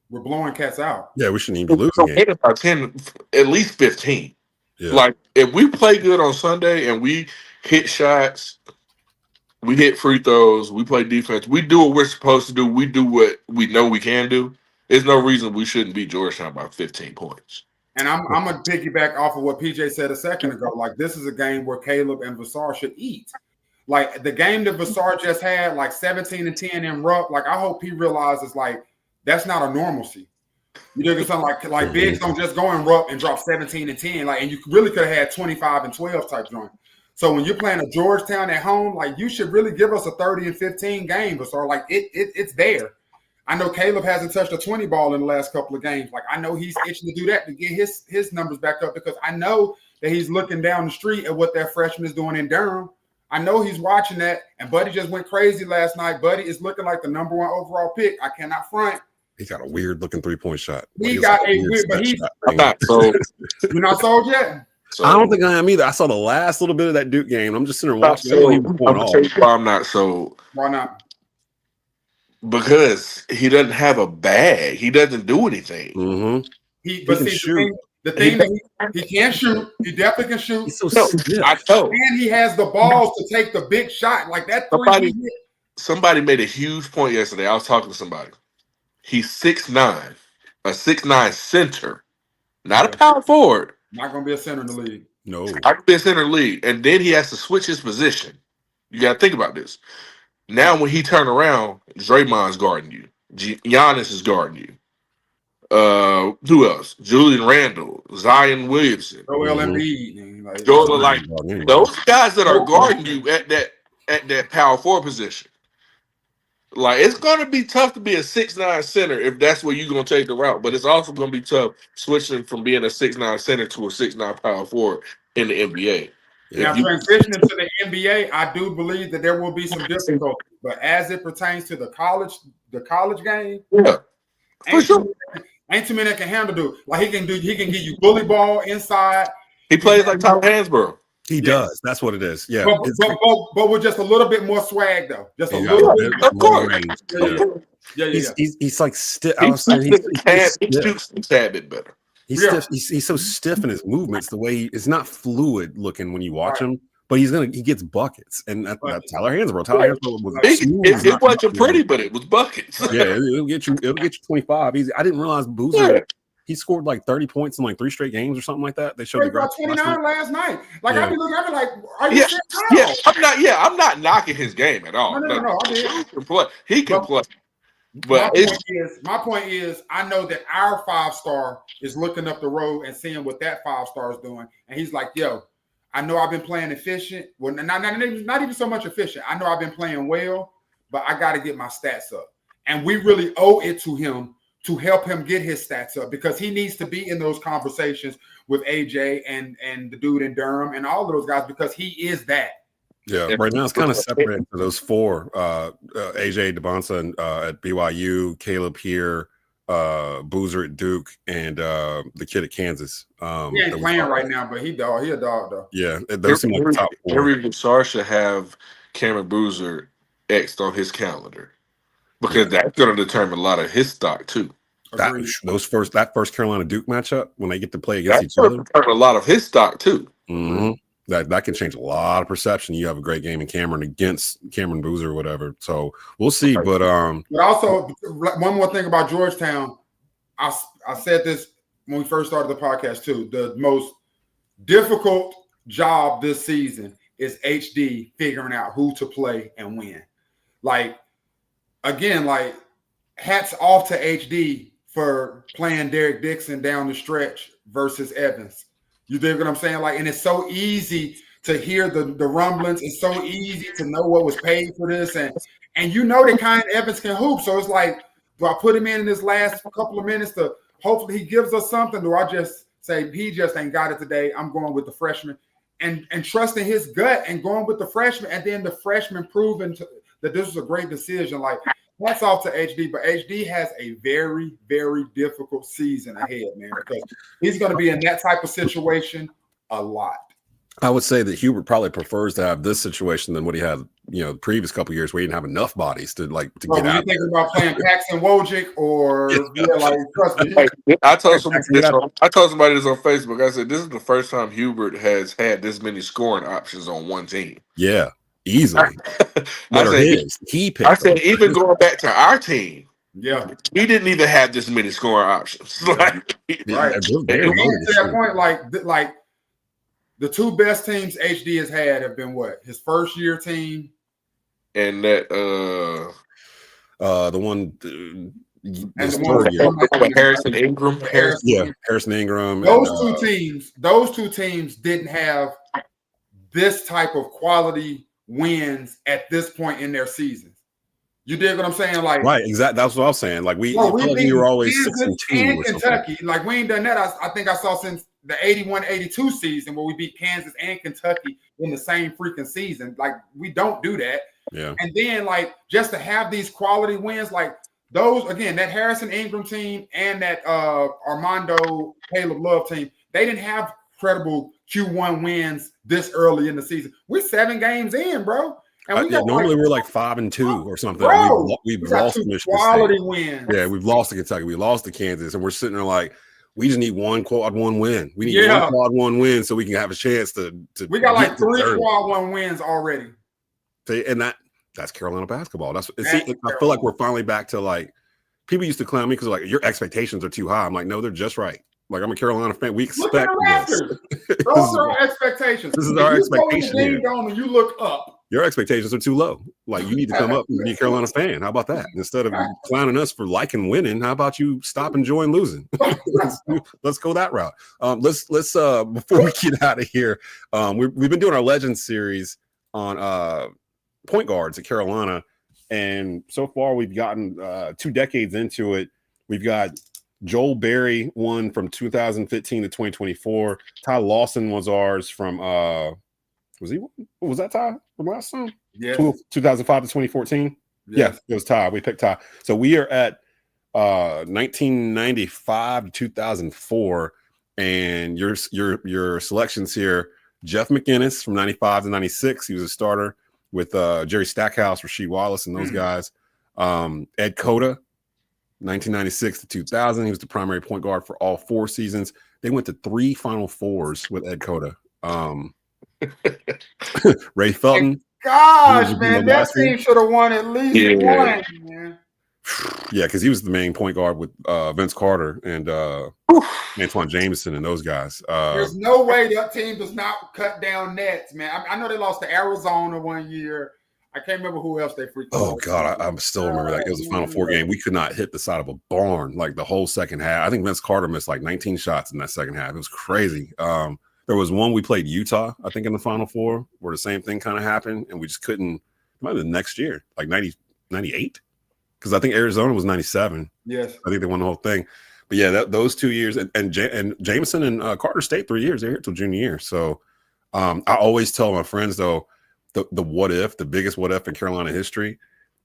we're blowing cats out. Yeah, we shouldn't even be losing about 10, at least 15. Yeah. Like if we play good on Sunday and we hit shots. We hit free throws. We play defense. We do what we're supposed to do. We do what we know we can do. There's no reason we shouldn't beat Georgetown by 15 points. And I'm gonna piggyback off of what PJ said a second ago. Like, this is a game where Caleb and Veesar should eat. Like, the game that Veesar just had, like 17-10 in Rupp. Like, I hope he realizes, like, that's not a normalcy. You know, something like bigs don't just go in Rupp and drop 17-10. Like, and you really could have had 25-12 type joint. So when you're playing a Georgetown at home, like, you should really give us a 30-15 game. Veesar, like, it's there. I know Caleb hasn't touched a 20 ball in the last couple of games. Like, I know he's itching to do that to get his numbers back up, because I know that he's looking down the street at what that freshman is doing in Durham. I know he's watching that, and Buddy just went crazy last night. Buddy is looking like the number 1 overall pick. I cannot front. He got a weird looking 3-point shot. He got a weird, but he's not sold. You're not sold yet? So, I don't think I am either. I saw the last little bit of that Duke game. I'm just sitting there watching. I'm not sold. Why not? Because he doesn't have a bag. He doesn't do anything. Mm-hmm. He can shoot. The thing that he can shoot. He definitely can shoot. He's so stiff. I know. And he has the balls to take the big shot. Like that three. Somebody made a huge point yesterday. I was talking to somebody. He's 6'9", a 6'9" center, not a power forward. Not going to be a center in the league. No. I could be a center in the league. And then he has to switch his position. You got to think about this. Now, when he turn around, Draymond's guarding you. Giannis is guarding you. Who else? Julian Randle, Zion Williamson, Joel Embiid. Like those guys that are guarding you at that power forward position. Like, it's going to be tough to be a 6'9" center if that's where you're going to take the route. But it's also going to be tough switching from being a 6'9" center to a 6'9" power forward in the NBA. Now, transitioning to the NBA, I do believe that there will be some difficulty. But as it pertains to the college game, yeah, for sure. Ain't too many that can handle it. Like, he can give you bully ball inside. He plays like Tyler Hansborough. He does. That's what it is. Yeah. But with just a little bit more swag, though. Just a little bit. Of course. Yeah. He's like stiff. He shoots a tad bit better. He's stiff. He's so stiff in his movements. The way it's not fluid looking when you watch him, but he gets buckets. And that's Tyler Hansborough. Tyler Hansborough was it wasn't pretty, but it was buckets. Yeah, it'll get you 25 easy. I didn't realize Boozer. Yeah. He scored like 30 points in like 3 straight games or something like that. They showed the graphics 29 last night. Like, yeah. I be like, are you I'm not knocking his game at all. No. He can play. But my point is, I know that our 5-star is looking up the road and seeing what that 5-star is doing, and he's like, "Yo, I know I've been playing efficient. Well, not even so much efficient. I know I've been playing well, but I got to get my stats up, and we really owe it to him to help him get his stats up, because he needs to be in those conversations with AJ and the dude in Durham and all of those guys, because he is that." Yeah, right now it's kind of separated for those 4: AJ DeBonsa at BYU, Caleb here, Boozer at Duke, and the kid at Kansas. He ain't playing right now, but he a dog though. Yeah, those seem like the top 4. Henri Veesar should have Cameron Boozer X'd on his calendar, because that's going to determine a lot of his stock too. That first Carolina Duke matchup, when they get to play against each other, determine a lot of his stock too. Mm-hmm. That can change a lot of perception. You have a great game in Cameron against Cameron Boozer or whatever. So we'll see. But also, one more thing about Georgetown. I said this when we first started the podcast too. The most difficult job this season is HD figuring out who to play and when. Like, again, like, hats off to HD for playing Derek Dixon down the stretch versus Evans. You dig what I'm saying? Like, and it's so easy to hear the rumblings. It's so easy to know what was paid for this. And you know that Kyan Evans can hoop. So it's like, do I put him in this last couple of minutes to hopefully he gives us something? Do I just say he just ain't got it today? I'm going with the freshman and trusting his gut and going with the freshman, and then the freshman proving that this was a great decision. Like, hats off to HD, but HD has a very, very difficult season ahead, man, because he's going to be in that type of situation a lot. I would say that Hubert probably prefers to have this situation than what he had, the previous couple of years where he didn't have enough bodies to get out. You thinking about playing Paxton Wojcik or trust me. I told somebody this on Facebook. I said this is the first time Hubert has had this many scoring options on one team. Yeah, easily. He picked. I said even going back to our team. Yeah, he didn't even have this many scoring options. Right. To that point, like the two best teams HD has had have been what? His first year team, and that the one. Hairston Ingram. Hairston Ingram. Those two teams didn't have this type of quality wins at this point in their seasons. You dig what I'm saying? Like, right, exactly. That's what I was saying. Like we were always Kansas 6-2 and Kentucky. Like we ain't done that. I think I saw since the 81-82 season where we beat Kansas and Kentucky in the same freaking season. Like we don't do that. Yeah. And then like just to have these quality wins, like those again, that Harrison Ingram team and that Armando Caleb Love team, they didn't have credible Q1 wins this early in the season. We're 7 games in, bro. And we normally we're like 5-2 or something. Bro, we've lost to Michigan quality State. Wins. Yeah, we've lost to Kentucky. We lost to Kansas, and we're sitting there like, we just need one quad one win. We need one quad one win so we can have a chance to. We got like 3 quad one wins already. And that's Carolina basketball. I feel like we're finally back to like, people used to clown me because like your expectations are too high. I'm like, no, they're just right. Like I'm a Carolina fan. We expect this. Those are our expectations. This is our expectation. And you look up. Your expectations are too low. Like you need to come up and be a Carolina fan. How about that? Instead of clowning us for liking winning, how about you stop enjoying losing? let's go that route. Let's before we get out of here, we've been doing our Legends series on point guards at Carolina, and so far we've gotten 2 decades into it. We've got Joel Berry won from 2015 to 2024. Ty Lawson was ours from was that Ty from last time? Yeah. 2005 to 2014. Yeah, it was Ty. We picked Ty. So we are at 1995 to 2004, and your selections here: Jeff McInnes from 95 to 96. He was a starter with Jerry Stackhouse, Rasheed Wallace, and those guys. Ed Cota, 1996 to 2000. He was the primary point guard for all 4 seasons. They went to 3 Final Fours with Ed Cota. Ray Felton. Gosh, man, that team should have won at least one, man. Yeah, because he was the main point guard with Vince Carter and Antoine Jameson and those guys. There's no way that team does not cut down nets, man. I know they lost to Arizona one year. I can't remember who else they freaked out. Oh, God, I still remember that. It was a Final Four game. We could not hit the side of a barn like the whole second half. I think Vince Carter missed like 19 shots in that second half. It was crazy. There was one we played Utah, I think, in the Final Four where the same thing kind of happened, and we just couldn't. It might have been next year, like 98, because I think Arizona was 97. Yes. I think they won the whole thing. But yeah, those 2 years, and Jameson and Carter stayed 3 years. They're here till junior year. So I always tell my friends, though, the what if, the biggest what if in Carolina history,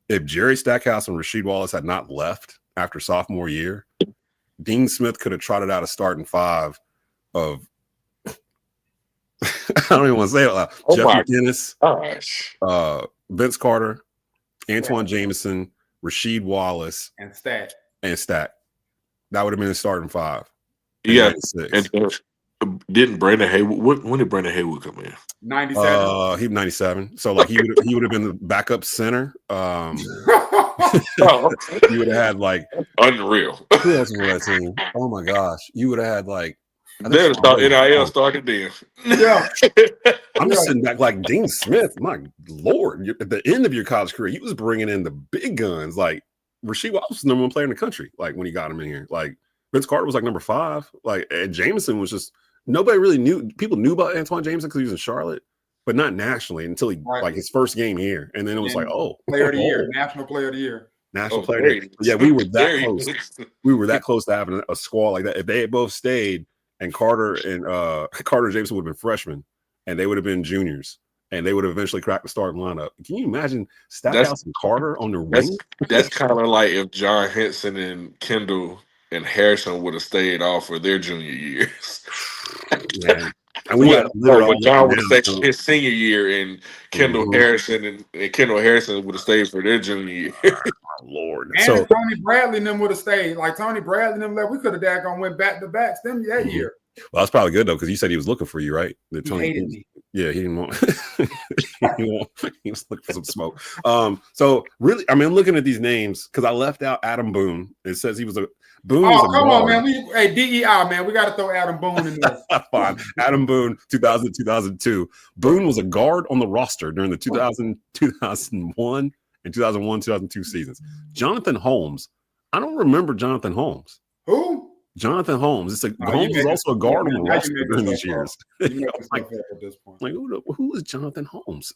if Jerry Stackhouse and Rasheed Wallace had not left after sophomore year, Dean Smith could have trotted out a starting 5 of I don't even want to say it out loud. Jeff McInnes, Vince Carter, Antoine Jameson, Rasheed Wallace, and Stack. That would have been the starting 5. Yeah, and didn't Brandon Haywood? When did Brandon Haywood come in? 97. He was 97. So like he would have been the backup center. He would have had like unreal. Who else was on that team? Oh my gosh, you would have had like. NIL started then. Yeah. I'm just sitting back like Dean Smith. My Lord, at the end of your college career, he was bringing in the big guns. Like Rasheed Wallace was the number 1 player in the country. Like when he got him in here, like Vince Carter was like number 5. Like and Jameson was just nobody really knew. People knew about Antoine Jameson because he was in Charlotte, but not nationally until he like his first game here. And then it was like, player of the year, national player of the year. National player of the year. Yeah, we were that close. We were that close to having a squad like that. If they had both stayed. And Carter and Jameson would have been freshmen, and they would have been juniors, and they would have eventually cracked the starting lineup. Can you imagine Stackhouse and Carter on their wing? That's kind of like if John Henson and Kendall and Hairston would have stayed off for their junior years. Yeah, And we got when John would have stayed so. his senior year, and Kendall Harrison and Kendall Harrison would have stayed for their junior year. Oh, Lord. And So if Tony Bradley and them would have stayed, like Tony Bradley and them left, we could have daggone went back to backs them that year. Well, that's probably good though, because you said he was looking for you, right? He hated me. Yeah, he didn't want. He was looking for some smoke. So really, I mean, looking at these names because I left out Adam Boone. It says he was a Boone. Oh, come on, man. Hey, DEI, man. We got to throw Adam Boone in there. Fine. Adam Boone, 2000, 2002. Boone was a guard on the roster during the 2000, 2001, and 2001, 2002 seasons. Jonathan Holmes. I don't remember Jonathan Holmes. Who? Jonathan Holmes. Holmes was also a guard on the roster during these years. Like, who is Jonathan Holmes?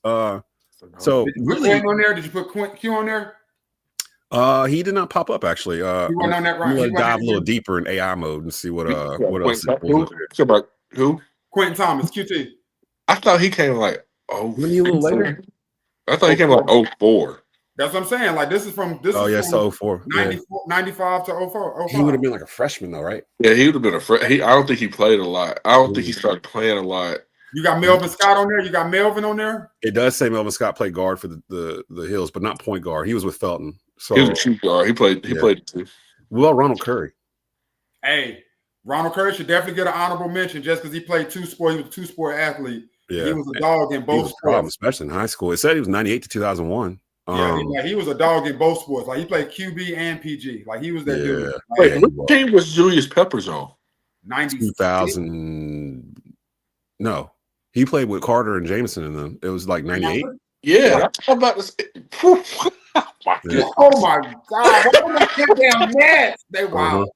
So did you put Quinn on there? Did you put Q on there? He did not pop up actually. He wasn't on that, right? I'm gonna dive a little deeper in AI mode and see what else. Who? Quentin Thomas, QT. I thought he came like a little later. I thought he came like 04. That's what I'm saying. Like this is from so 04. 95 to 04. He would have been like a freshman though, right? Yeah, he would have been a freshman. I don't think he played a lot. I don't think he started playing a lot. You got Melvin Scott on there. You got Melvin on there. It does say Melvin Scott played guard for the Hills, but not point guard. He was with Felton. So he was a shoot guard. He played too. Well, Ronald Curry. Hey, Ronald Curry should definitely get an honorable mention just because he played two sports. He was a two-sport athlete. Yeah, he was a dog in both sports, especially in high school. It said he was 98 to 2001. He was a dog in both sports. Like he played QB and PG. Like he was that dude. Wait, what team was Julius Peppers on? 2000. No, he played with Carter and Jameson in them. It was like 98. Yeah, I'm about to say. Oh my God! What are they damn Nets? They wild.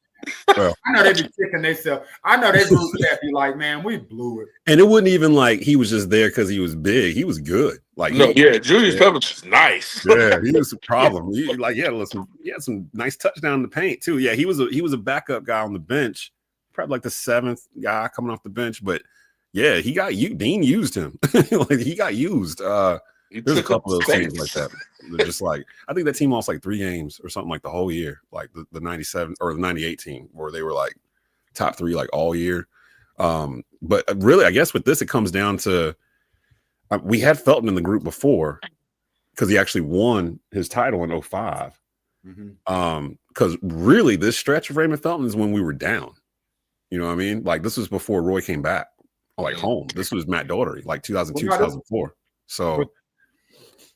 Well, I know they be kicking themselves. I know they group chat be like, man, we blew it. And it wasn't even like he was just there because he was big. He was good. Like Julius Peppers was nice. Yeah, he was a problem. He had some nice touchdown in the paint too. Yeah, he was a backup guy on the bench, probably like the seventh guy coming off the bench. But yeah, he got you. Dean used him. Like he got used. There's a couple of those things like that. They're just like, I think that team lost like 3 games or something like the whole year, like the 97 or the 98 team where they were like top 3 like all year. But really, I guess with this, it comes down to we had Felton in the group before because he actually won his title in 05. Because really, this stretch of Raymond Felton is when we were down. You know what I mean? Like this was before Roy came back, like home. This was Matt Daugherty, like 2002, 2004. So.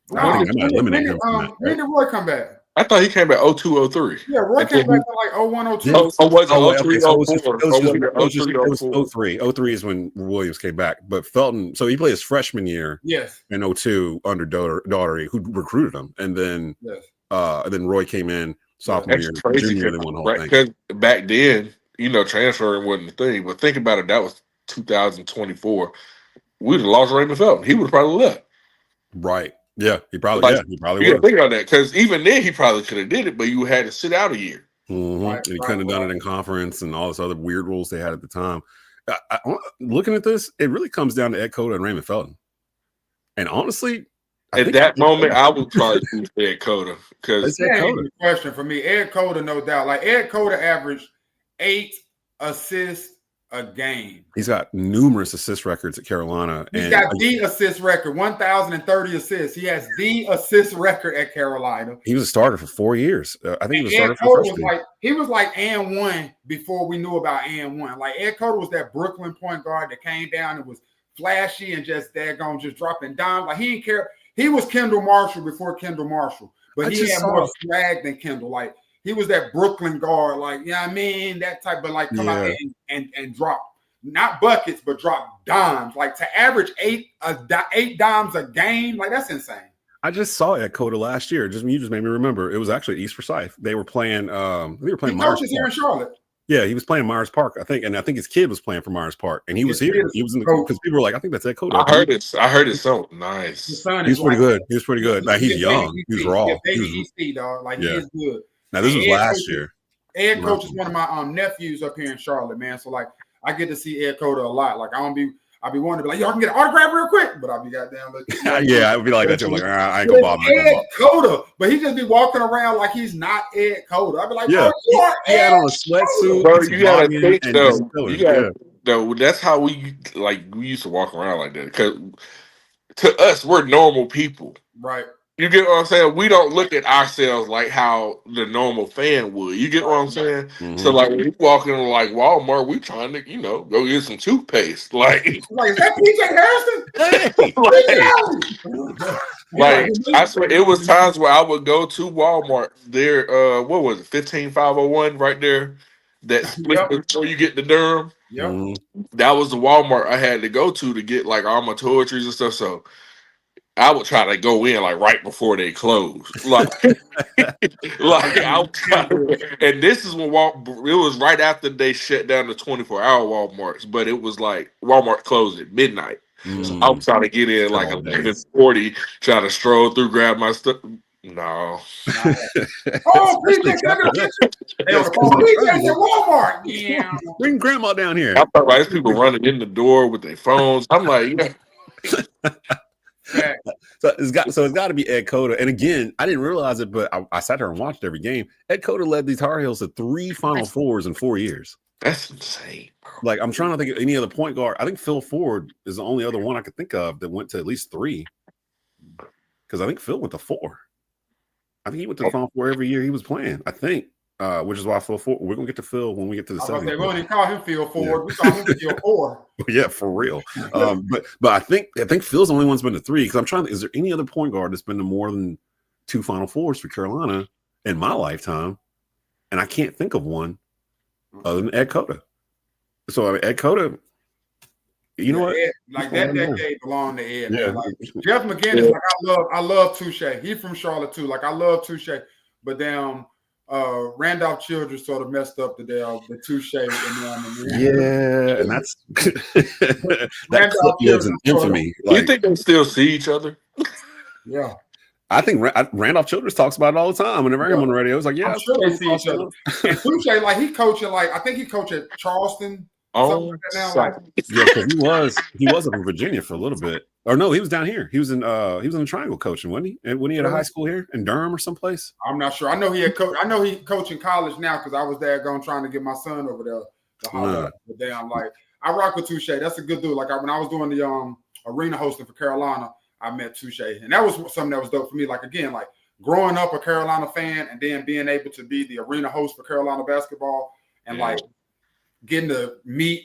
When did Roy come back? I thought he came back 02, 03. Yeah, Roy came back to like 01, 02. It was 03. 03 is when Williams came back. But Felton, so he played his freshman year in 02 under Daugherty, who recruited him. And then Roy came in sophomore year, junior, and won the whole thing. Because back then, transferring wasn't a thing. But think about it, that was 2024. We'd have lost Raymond Felton. He would have probably left. Right. Yeah, he probably would. Think about that because even then he probably could have did it, but you had to sit out a year. And he couldn't have done it in conference and all this other weird rules they had at the time. Looking at this, it really comes down to Ed Cota and Raymond Felton. And honestly, at that moment, I would probably choose Ed Cota because question for me, Ed Cota, no doubt. Like Ed Cota averaged 8 assists a game. He's got numerous assist records at Carolina. He's got the assist record, 1,030 assists. He has the assist record at Carolina. He was a starter for 4 years. I think he was a starter for he was like and one before we knew about and one. Like Ed Cota was that Brooklyn point guard that came down and was flashy and just daggone just dropping dimes. Like he didn't care. He was Kendall Marshall before Kendall Marshall, but he had more swag than Kendall. Like he was that Brooklyn guard, like, I mean, that type, but like come out and drop, not buckets, but drop dimes. Like to average 8 dimes a game, like that's insane. I just saw Ed Cota last year. You just made me remember. It was actually East Forsyth. They were playing. They were playing. He coaches here in Charlotte. Yeah, he was playing Myers Park, I think, and I think his kid was playing for Myers Park, and he was here. He was in the because people were like, "I think that's Ed Cota." I heard it so nice. He was pretty good. He was pretty good. Like he's young. He was raw. Baby EC dog. Like he is good. Now this was last year. Ed Coach is one of my nephews up here in Charlotte, man. So like I get to see Ed Cota a lot. Like I'll be wanting to be like, yo, I can get an autograph real quick, but I'll be goddamn. Yeah, I would be like that too. Like I ain't gonna bother. Ed Cota, but he just be walking around like he's not Ed Cota. I'd be like, he had on a sweatsuit. Bro, you gotta think though. No, that's how we used to walk around like that. Because to us, we're normal people. Right. You get what I'm saying? We don't look at ourselves like how the normal fan would. You get what I'm saying? Mhm. So like when we walk into like Walmart, we trying to, go get some toothpaste. Like is that PJ Hairston? Like I swear it was times where I would go to Walmart there, what was it, 15501 right there. That split before you get to Durham. Yep. Mm-hmm. That was the Walmart I had to go to get like all my toiletries and stuff. So I would try to go in like right before they closed. Like, I would try to, and this is when it was right after they shut down the 24-hour Walmarts, but it was like Walmart closed at midnight. So I was trying to get in like 11:40, try to stroll through, grab my stuff. No. Oh, PJ Walmart. Yeah. Bring grandma down here. I thought there's people running in the door with their phones. I'm like, yeah. So it's got to be Ed Cota. And again, I didn't realize it, but I sat there and watched every game. Ed Cota led these Tar Heels to 3 Final Fours in 4 years. That's insane, bro. Like, I'm trying to think of any other point guard. I think Phil Ford is the only other one I could think of that went to at least 3. Because I think Phil went to 4. I think he went to the Final Four every year he was playing. I think, which is why Phil Ford. We're gonna get to Phil when we get to the second. We only call him Phil Ford. We call him Phil Ford. Yeah, for real. But I think Phil's the only one's been to 3. Because I'm trying to. Is there any other point guard that's been to more than 2 Final Fours for Carolina in my lifetime? And I can't think of one other than Ed Cota. So I mean, Ed Cota. You know what? Ed, like that decade belonged to Ed. Yeah. Like, Jeff McGinnis, like I love Touche. He's from Charlotte too. Like I love Touche, but then Randolph Childress sort of messed up the Touche. Yeah, and that's that clip lives in infamy. Like, you think they still see each other? Yeah. I think Randolph Childress talks about it all the time. Whenever I hear him on the radio, it's like, yeah, I'm sure they see each other. And Touche, like he coaching, like I think he coached at Charleston. Oh, like that now, yeah, because he was up in Virginia for a little bit. Or no, he was down here. He was in the Triangle coaching, wasn't he? And when he had a high school here in Durham or someplace. I'm not sure. I know he had coached. I know he coaching college now because I was there trying to get my son over there to holler. But then I'm like, I rock with Touche. That's a good dude. Like when I was doing the arena hosting for Carolina, I met Touche, and that was something that was dope for me. Like again, like growing up a Carolina fan and then being able to be the arena host for Carolina basketball and like getting to meet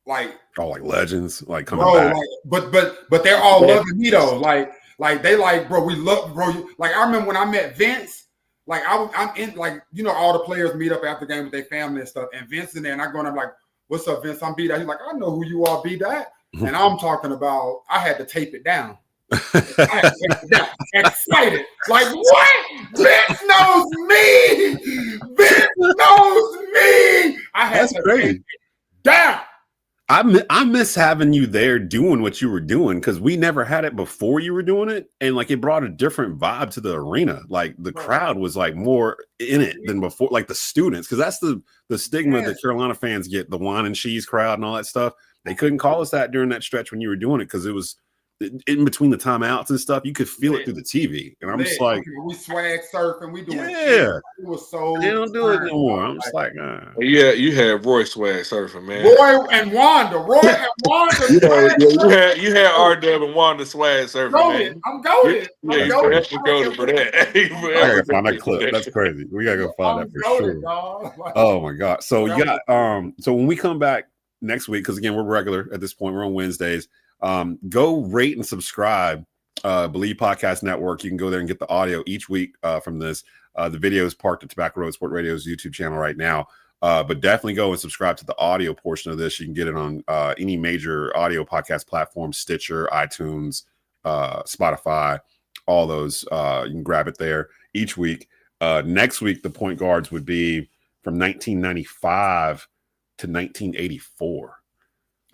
like legends like coming back. Like, but they're all loving me though. Like they like, bro, we love bro. Like I remember when I met Vince, like I'm in like, all the players meet up after the game with their family and stuff. And Vince in there and I go and I'm like, what's up, Vince? I'm B-Dot. He's like, I know who you are, B-Dot. And I'm talking about I had to tape it down. Excited. Like what? Vince knows me. Vince knows me. I had to tape it down. I miss having you there doing what you were doing because we never had it before you were doing it, and like it brought a different vibe to the arena. Like the crowd was like more in it than before, like the students, because that's the stigma that Carolina fans get, the wine and cheese crowd and all that stuff. They couldn't call us that during that stretch when you were doing it because it was in between the timeouts and stuff. You could feel it through the TV, and I'm just like, we swag surfing, we doing it was so they don't do it no more. I'm just like, yeah, you had Roy swag surfing, man. Roy and Wanda. you had R-Dub and Wanda swag surfing. Man. I'm goated. Yeah, you have to go for that. I gotta find that clip. That's crazy. We gotta go find that for sure. Oh my god. So you got so when we come back next week, because again we're regular at this point, we're on Wednesdays. Go rate and subscribe Bleav Podcast Network. You can go there and get the audio each week from this. The video is parked at Tobacco Road Sport Radio's YouTube channel right now. But definitely go and subscribe to the audio portion of this. You can get it on any major audio podcast platform, Stitcher, iTunes, Spotify, all those. You can grab it there each week. Next week, the point guards would be from 1995 to 1984.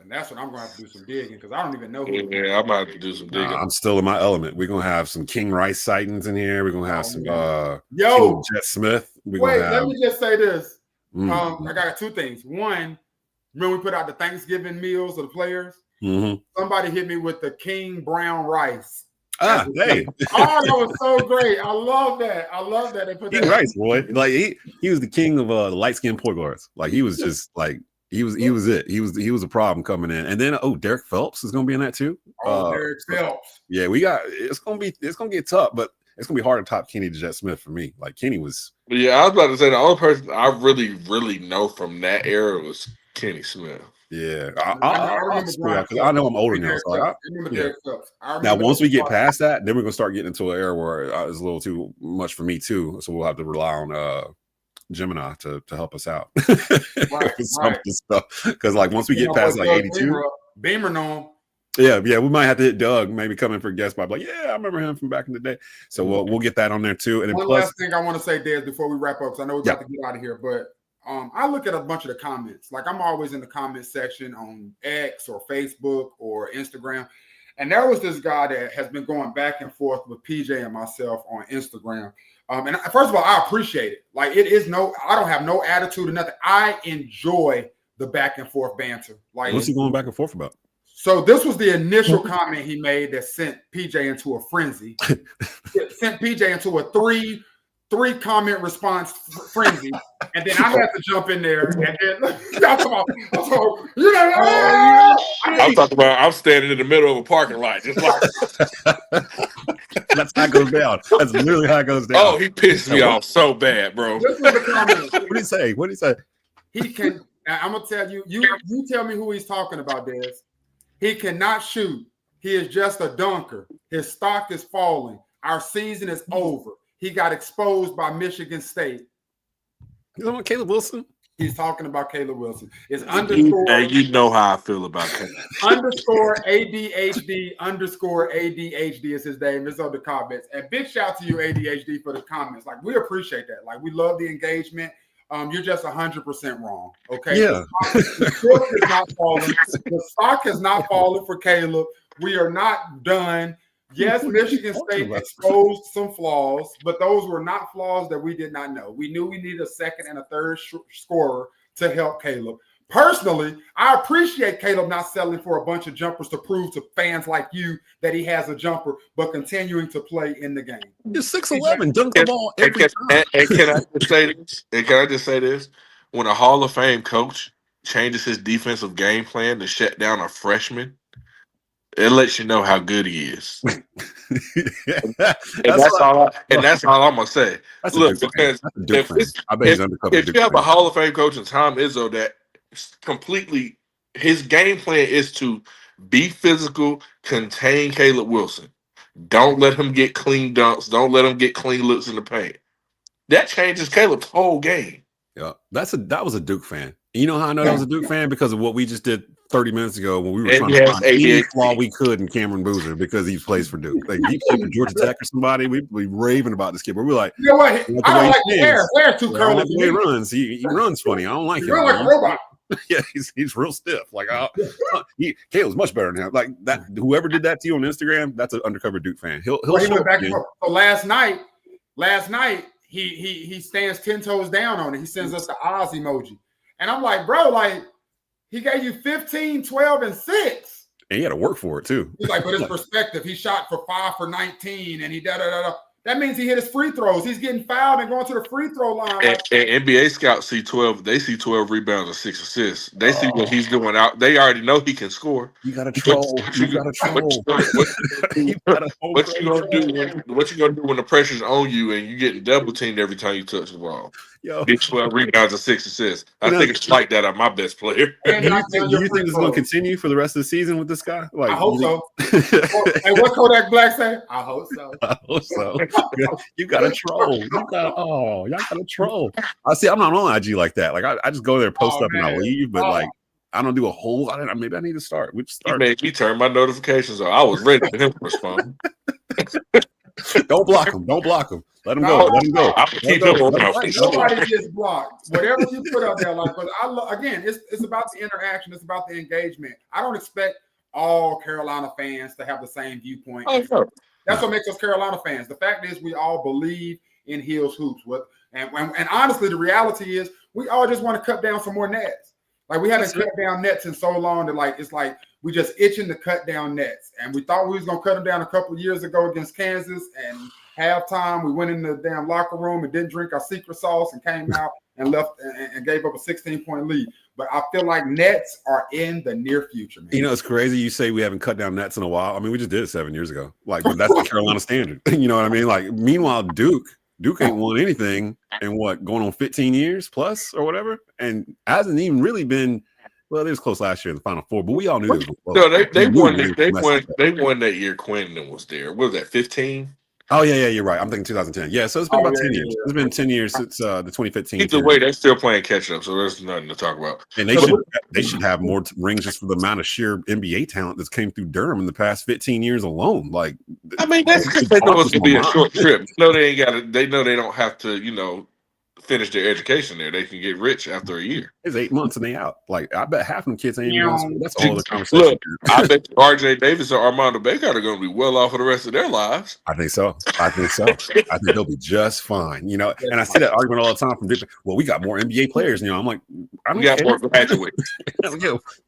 And that's what I'm going to have to do some digging because I don't even know who. Yeah, I'm going to have to do some digging. I'm still in my element. We're going to have some King Rice sightings in here. We're going to have some King Jet Smith. Let me just say this. I got 2 things. One, remember we put out the Thanksgiving meals of the players? Mm-hmm. Somebody hit me with the King Brown rice. Hey. Oh, that was so great. I love that. They put King Rice, boy. Like he was the king of the light-skinned point guards. Like he was just like He was it. He was a problem coming in. And then Derek Phelps is going to be in that too. Derek Phelps. Yeah, it's going to get tough, but it's going to be hard to top Kenny Jet Smith for me. Like Kenny was. Yeah, I was about to say the only person I really know from that era was Kenny Smith. Yeah, I know I'm older now. So Derek Phelps. Now, once we get past that, then we're gonna start getting into an era where it's a little too much for me too. So we'll have to rely on Gemini to help us out. Right. Stuff because like once we get past like 82, Beamer know. Yeah, we might have to hit Doug, maybe come in for guest spot. Like, yeah, I remember him from back in the day. So we'll get that on there too. And one last thing I want to say, Des, before we wrap up, because I know we're about to get out of here, but I look at a bunch of the comments. Like I'm always in the comment section on X or Facebook or Instagram. And there was this guy that has been going back and forth with PJ and myself on Instagram. And first of all, I appreciate it. Like I don't have no attitude or nothing. I enjoy the back and forth banter. Like what's he going back and forth about? So this was the initial comment he made that sent PJ into a frenzy. It sent PJ into a three comment response frenzy, and then I had to jump in there. And then I'm talking about I'm standing in the middle of a parking lot, just like that's how it goes down. That's literally how it goes down. Oh, he pissed me off so bad, bro. This was the comment. What did he say? What did he say? He can. I'm gonna tell you. You tell me who he's talking about, Des. He cannot shoot. He is just a dunker. His stock is falling. Our season is over. He got exposed by Michigan State. You know what, Caleb Wilson? He's talking about Caleb Wilson. It's underscore. You know how I feel about Caleb. Underscore ADHD underscore ADHD is his name. It's on the comments. And big shout to you, ADHD, for the comments. Like we appreciate that. Like we love the engagement. You're just 100% wrong. Okay. Yeah. The stock is not falling. The stock is not falling for Caleb. We are not done. Yes, Michigan State exposed some flaws, but those were not flaws that we did not know. We knew we needed a second and a third scorer to help Caleb. Personally, I appreciate Caleb not settling for a bunch of jumpers to prove to fans like you that he has a jumper, but continuing to play in the game. You're 6'11", dunk the ball every time. And can I just say this? When a Hall of Fame coach changes his defensive game plan to shut down a freshman, it lets you know how good he is. That's all I'm gonna say. Look, because if you have a Hall of Fame coach in Tom Izzo that completely his game plan is to be physical, contain Caleb Wilson. Don't let him get clean dunks. Don't let him get clean looks in the paint. That changes Caleb's whole game. Yeah, that was a Duke fan. You know how I know that was a Duke fan? Because of what we just did 30 minutes ago when we were trying to find any flaw we could in Cameron Boozer because he plays for Duke. Like he played for Georgia Tech or somebody, we'd be raving about this kid. But we're like, you know what? I don't like the hair. Hair's too curly. The way he runs. He runs funny. I don't like him. He runs like a robot. Yeah, he's real stiff. Like Caleb's much better than him. Like that. Whoever did that to you on Instagram, that's an undercover Duke fan. He went back and forth. So last night, he stands 10 toes down on it. He sends us the Oz emoji, and I'm like, bro, like he gave you 15, 12, and 6. And he had to work for it too. He's like, but his perspective, he shot for 5 for 19, and he da. That means he hit his free throws. He's getting fouled and going to the free throw line. And NBA scouts see 12. They see 12 rebounds and 6 assists. They see what he's doing out. They already know he can score. You got to troll. What you gonna do? What you gonna do when the pressure's on you and you getting double teamed every time you touch the ball? Get 12 rebounds and 6 assists. I think it's like that on my best player. Do you think it's going to continue for the rest of the season with this guy? Like, I hope so. Hey, what Kodak Black say? I hope so. I hope so. You got to troll. Y'all got to troll. I see. I'm not on IG like that. Like I just go there, post up, and I leave. But like I don't do a whole lot. Maybe I need to start. We just start. He made me turn my notifications on. I was ready for him to respond. Don't block him. Don't block him. Let him go. Let him go. I'll keep him on. Nobody gets blocked. Whatever you put up there, like, but again, it's about the interaction. It's about the engagement. I don't expect all Carolina fans to have the same viewpoint. Oh, that's what makes us Carolina fans. The fact is, we all believe in Heels hoops. And honestly, the reality is, we all just want to cut down some more nets. Like we haven't cut down nets in so long that it's like we just itching to cut down nets. And we thought we was gonna cut them down a couple of years ago against Kansas. And halftime, we went in the damn locker room and didn't drink our secret sauce and came out and left and gave up a 16-point lead. But I feel like Nets are in the near future, man. You know, it's crazy. You say we haven't cut down nets in a while. I mean, we just did it 7 years ago. Like, but that's the Carolina standard. You know what I mean? Like, meanwhile, Duke ain't won anything in going on 15 years plus or whatever, and hasn't even really been. Well, it was close last year in the Final Four, but we all knew it was close. No, they won. They won that year. Quinn was there. What was that? 15. Oh yeah, you're right. I'm thinking 2010. Yeah, so it's been about 10 years. It's been 10 years since the 2015. Either way, they're still playing catch up, so there's nothing to talk about. And they should have more rings just for the amount of sheer NBA talent that's came through Durham in the past 15 years alone. Like, I mean, that's because they know it's gonna be a short trip. No, they ain't got to. They know they don't have to. Finish their education there. They can get rich after a year. It's 8 months and they out. Like, I bet half of them kids ain't even. That's all the conversation. Look, I bet RJ Davis or Armando Bacot are going to be well off for the rest of their lives. I think so. I think they'll be just fine. And I see that argument all the time from different. Well, we got more NBA players. I'm like, we got more graduates.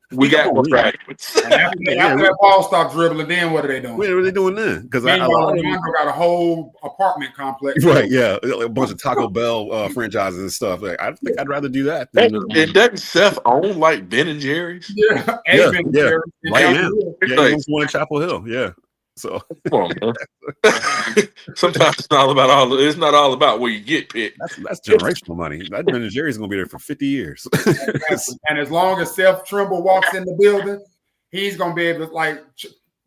We got more graduates. After that ball stop dribbling, then what are they doing? What are they doing then? Because Armando got a whole apartment complex. Right? Yeah, a bunch of Taco Bell franchises and stuff. Like, I think I'd rather do that. And doesn't Seth own like Ben and Jerry's? Yeah. Ben Jerry's. Right now. Yeah, he owns one in Chapel Hill. Yeah. So come on, man. Sometimes it's not all about where you get picked. That's generational money. That Ben and Jerry's gonna be there for 50 years. And as long as Seth Trimble walks in the building, he's gonna be able to, like,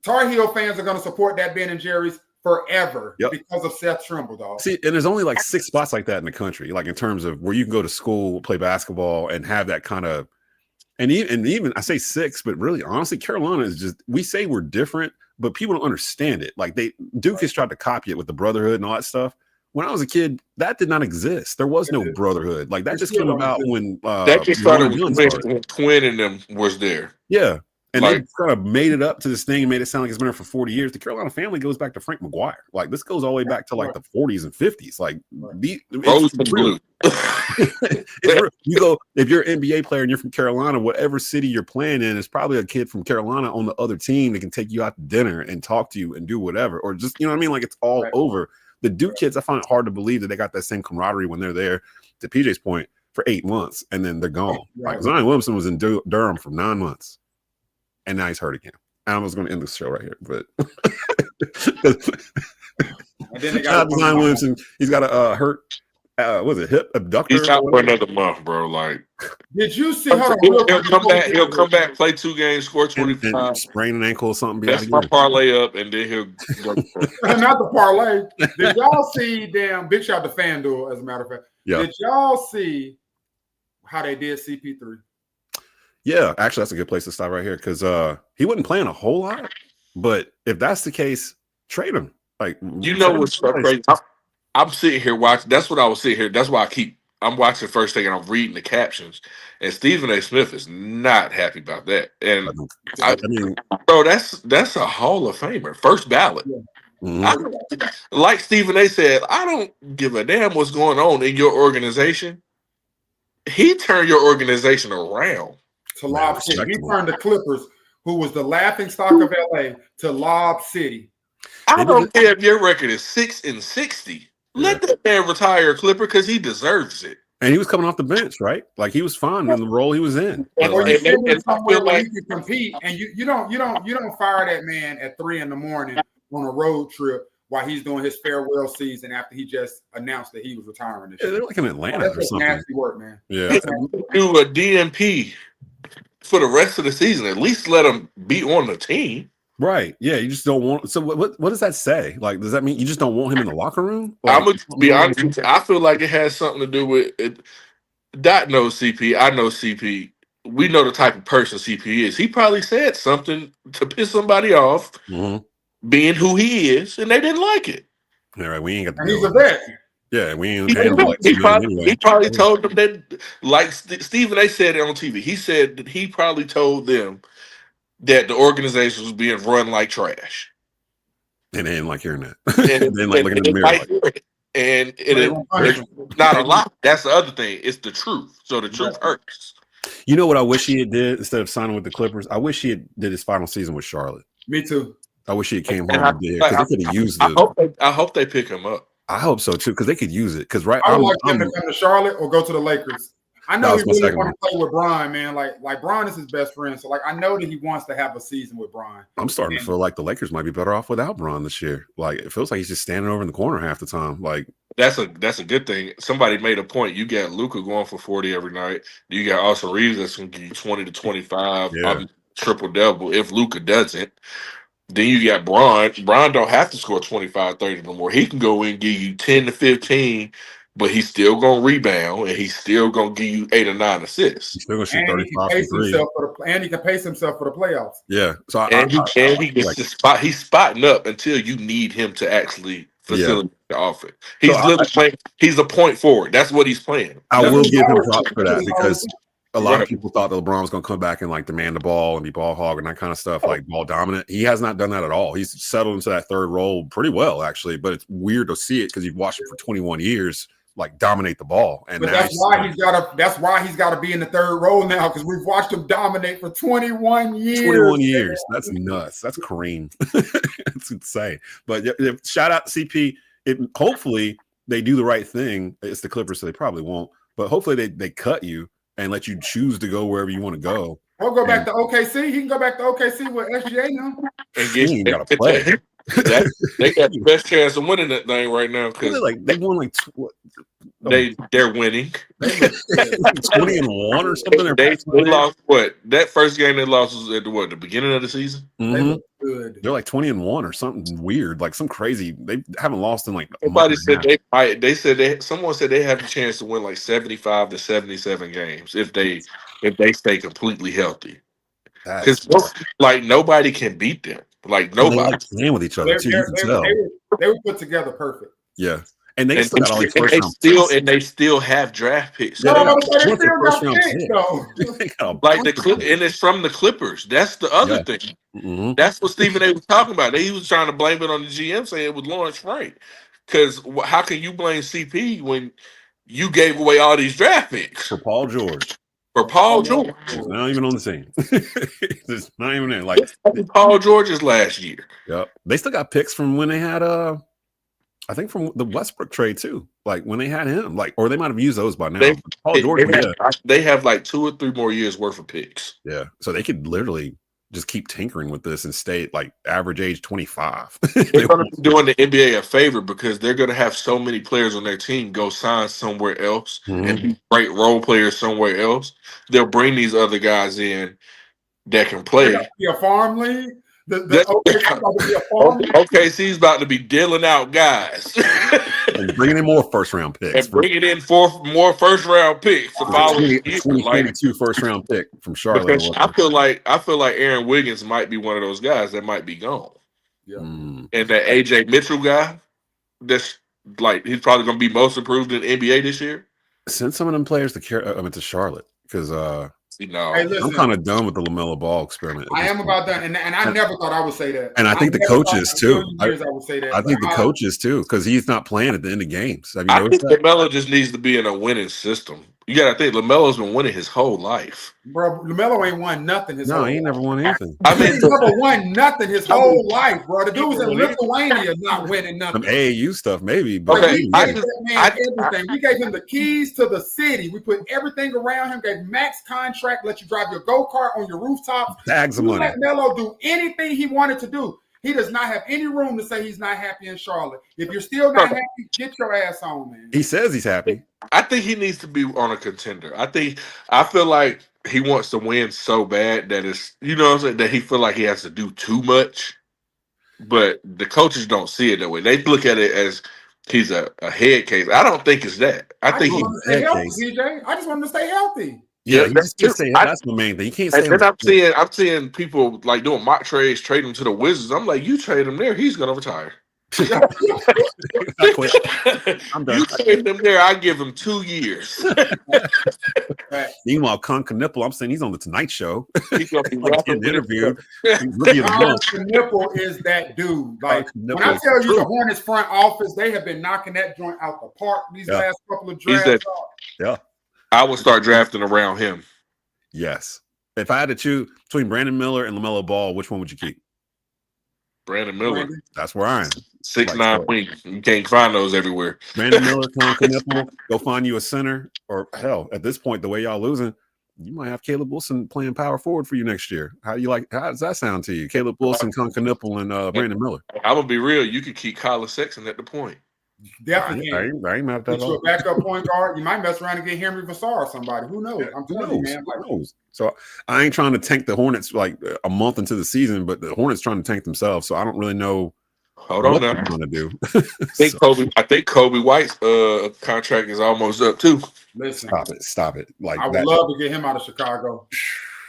Tar Heel fans are gonna support that Ben and Jerry's forever because of Seth Trimble, dog. See, and there's only like 6 spots like that in the country, like in terms of where you can go to school, play basketball, and have that kind of. And even I say 6, but really, honestly, Carolina is just. We say we're different, but people don't understand it. Like Duke has tried to copy it with the brotherhood and all that stuff. When I was a kid, that did not exist. There was no brotherhood. Like that just came about when that just started when Quinn and them was there. Yeah. And they kind of made it up to this thing and made it sound like it's been there for 40 years. The Carolina family goes back to Frank McGuire. Like, this goes all the way back to like the 40s and 50s. Like, it's real. You go, if you're an NBA player and you're from Carolina, whatever city you're playing in, is probably a kid from Carolina on the other team that can take you out to dinner and talk to you and do whatever. Or just, you know what I mean? Like, it's all over. The Duke kids, I find it hard to believe that they got that same camaraderie when they're there, to PJ's point, for 8 months and then they're gone. Like, Zion Williamson was in Durham for 9 months. And now he's hurt again. I was going to end the show right here, but shout out to Zion Williamson. He's got a hurt. Hip abductor? He's out for another month, bro. Like, did you see? He'll come back. He'll come back, play 2 games, score 25, sprain an ankle or something. That's my parlay up, and then he'll go. Not the parlay. Did y'all see? Damn, big shout to FanDuel. As a matter of fact, did y'all see how they did CP3? Yeah, actually, that's a good place to stop right here because he wasn't playing a whole lot. But if that's the case, trade him. Like, what's so crazy? I'm sitting here watching. That's what I was sitting here. That's why I'm watching the first thing and I'm reading the captions. And Stephen A. Smith is not happy about that. And I mean, bro, that's a Hall of Famer, first ballot. Mm-hmm. Like Stephen A. said, I don't give a damn what's going on in your organization. He turned your organization around. To Lob City. He turned the Clippers, who was the laughing stock of LA, to Lob City. I don't care if your record is 6-60. Let that man retire, Clipper, because he deserves it. And he was coming off the bench, right? Like, he was fine in the role he was in. And I feel like you can compete, and you don't fire that man at 3 a.m. on a road trip while he's doing his farewell season after he just announced that he was retiring this year. They're like in Atlanta or something. Nasty work, man. Yeah. Do a DMP for the rest of the season. At least let him be on the team. Right. Yeah. You just don't want. So what does that say? Like, does that mean you just don't want him in the locker room? Like, I'm going to be honest with you. I feel like it has something to do with it. Daht knows CP. I know CP. We know the type of person CP is. He probably said something to piss somebody off, being who he is, and they didn't like it. All right. We ain't got to. And he's a vet. Yeah, we ain't. He probably told them that, like Stephen A. said it on TV. He said that he probably told them that the organization was being run like trash. And they didn't like hearing that. And they like looking in the mirror. And it's not a lot. That's the other thing. It's the truth. So the truth hurts. You know what I wish he had did instead of signing with the Clippers? I wish he had did his final season with Charlotte. Me too. I wish he had came home and did because they could have used I hope they pick him up. I hope so too, because they could use it. Because I would like him to come to Charlotte or go to the Lakers. I know he really wants to play with Bron, man. Like Bron is his best friend, so like I know that he wants to have a season with Bron. I'm starting to feel like the Lakers might be better off without Bron this year. Like it feels like he's just standing over in the corner half the time. Like that's a good thing. Somebody made a point. You got Luka going for 40 every night. You got Austin Reeves that's going to give you 20 to 25, triple double. If Luka doesn't, then you got Bron. Bron don't have to score 25, 30 no more. He can go in and give you 10 to 15. But he's still gonna rebound, and he's still gonna give you 8 or 9 assists. He's still gonna shoot 35 and he can pace himself for the playoffs. Yeah. So he gets the spot. He's spotting up until you need him to actually facilitate the offense. He's literally playing. He's a point forward. That's what he's playing. I will give him props for that because a lot of people thought that LeBron was going to come back and like demand the ball and be ball hog and that kind of stuff, like ball dominant. He has not done that at all. He's settled into that third role pretty well, actually. But it's weird to see it because you've watched him for 21 years. Like dominate the ball, and that's why he's got to be in the third role now because we've watched him dominate for 21 years. 21 years. That's nuts. That's Kareem. That's insane. But shout out to CP. Hopefully they do the right thing. It's the Clippers, so they probably won't. But hopefully they cut you and let you choose to go wherever you want to go. Or go back to OKC. He can go back to OKC with SGA now. And got to play. They got the best chance of winning that thing right now because they won like they're winning 20-1 or something. They lost what? That first game they lost was at the beginning of the season. Mm-hmm. They look good. They're like 20-1 or something weird, like some crazy. They haven't lost in like. Somebody said they might. They said someone said they have a chance to win like 75 to 77 games if they stay completely healthy. Because like nobody can beat them. Like nobody. They like playing with each other too. You can tell. They were put together perfect. Yeah. And they still got all these they still have draft picks. No, they still got picks though. Like and it's from the Clippers. That's the other thing. Mm-hmm. That's what Stephen A was talking about. He was trying to blame it on the GM, saying it was Lawrence Frank. Because how can you blame CP when you gave away all these draft picks for Paul George? For Paul George, he's not even on the team. He's not even there. Like Paul George's last year. Yep. They still got picks from when they had I think from the Westbrook trade too. Like when they had him, like, or they might have used those by now. They have like 2 or 3 more years worth of picks. Yeah, so they could literally just keep tinkering with this and stay like average age 25. They're going to be doing the NBA a favor because they're going to have so many players on their team go sign somewhere else and be great role players somewhere else. They'll bring these other guys in that can play. Be a farm league. OKC's about to be dealing out guys and bringing in more first-round picks and bringing in more first-round picks to follow. 2022 first-round pick from Charlotte. I feel like Aaron Wiggins might be one of those guys that might be gone. Yeah. And that AJ Mitchell guy, that's like he's probably going to be most improved in the NBA this year. Send some of them players to Charlotte because no, hey, listen, I'm kind of done with the LaMelo Ball experiment. I am about done, and I never thought I would say that. And I think the coaches too. I would say that. I think the coaches too, because he's not playing at the end of games. I think LaMelo just needs to be in a winning system. You got to think LaMelo's been winning his whole life. Bro, LaMelo ain't won nothing his whole life. No, he ain't never won anything. I mean, he's never won nothing his whole life, bro. The dude was in Lithuania not winning nothing. Some AAU stuff, maybe. But okay, we gave that man everything. We gave him the keys to the city. We put everything around him, gave max contract, let you drive your go-kart on your rooftops. Bags of money. Let Melo do anything he wanted to do. He does not have any room to say he's not happy in Charlotte. If you're still not happy, get your ass on, man. He says he's happy. I think he needs to be on a contender. I feel like he wants to win so bad that it's, you know what I'm saying, that he feel like he has to do too much. But the coaches don't see it that way. They look at it as he's a head case. I don't think it's that. I think he's a head case. DJ. I just want him to stay healthy. Yeah, that's the main thing. You can't say. And then I'm seeing people like doing mock trades, trade him to the Wizards. I'm like, you trade him there, he's gonna retire. I'm done. You trade him there, I give him 2 years. Meanwhile, Con Knipple, I'm saying he's on the Tonight Show. He's gonna be getting interviewed. Knipple is that dude. Like when I tell you the Hornets front office, they have been knocking that joint out the park these last couple of drafts. I would start drafting around him. Yes. If I had to choose between Brandon Miller and LaMelo Ball, which one would you keep? Brandon Miller. That's where I am. 6'9" wing. You can't find those everywhere. Brandon Miller, go find you a center, or hell, at this point, the way y'all losing, you might have Caleb Wilson playing power forward for you next year. How does that sound to you? Caleb Wilson, Concanipple, and Brandon Miller. I'm gonna be real. You could keep Colin Sexton at the point. Definitely. I ain't mad at that. Get you a backup point guard. You might mess around and get Henri Veesar or somebody. Who knows? I'm telling you, man. Who knows? So I ain't trying to tank the Hornets like a month into the season, but the Hornets trying to tank themselves. So I don't really know. Hold on what now. they're going to do. I think Kobe White's contract is almost up too. Listen, stop it. Like I would love to get him out of Chicago.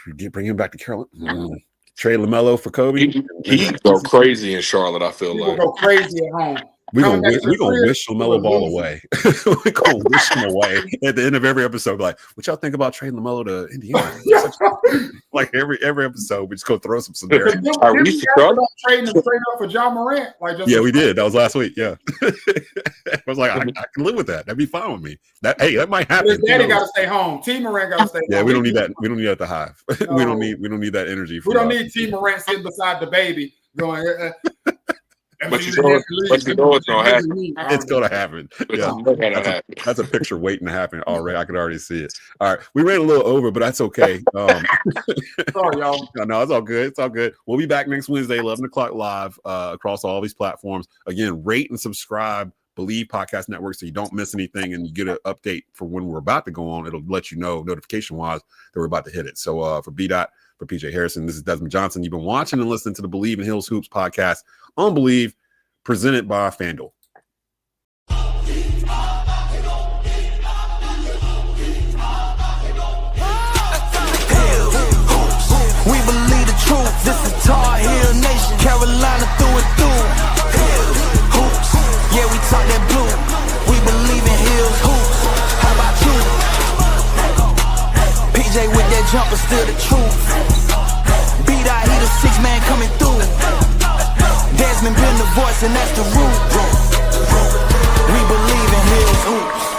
Bring him back to Carolina. Trade LaMelo for Kobe. He go crazy in Charlotte. I feel like go crazy at home. We're gonna wish LaMelo Ball away. We're gonna wish him away at the end of every episode. Like, what y'all think about trading LaMelo to Indiana? Like every episode, we just go throw some scenarios. Trading him straight up for John Morant. We did. That was last week. Yeah, I was like, I can live with that. That'd be fine with me. That might happen. His daddy got to stay home. T Morant got to stay home. Yeah, we don't need that. We don't need that at the Hive. No. We don't need that energy. We don't need T Morant sitting beside the baby going. But you know it's gonna happen. It's gonna happen. Yeah, that's a picture waiting to happen already. I could already see it. All right, we ran a little over, but that's okay. Sorry, y'all. No, it's all good. It's all good. We'll be back next Wednesday, 11 o'clock live across all these platforms. Again, rate and subscribe. Bleav Podcast Network so you don't miss anything and you get an update for when we're about to go on. It'll let you know notification wise that we're about to hit it. So for Daht, for PJ Hairston, this is Desmond Johnson. You've been watching and listening to the Bleav in Hills Hoops podcast on Bleav, presented by FanDuel. We believe the truth. This is Daht Hill Nation, Carolina through and through. Hoops, yeah, we talk that blue. We believe in Hills Hoops. How about you? PJ with that jumper, still the truth. Daht, he the 6-man coming through. Desmond been the voice, and that's the root. We believe in Hills Hoops.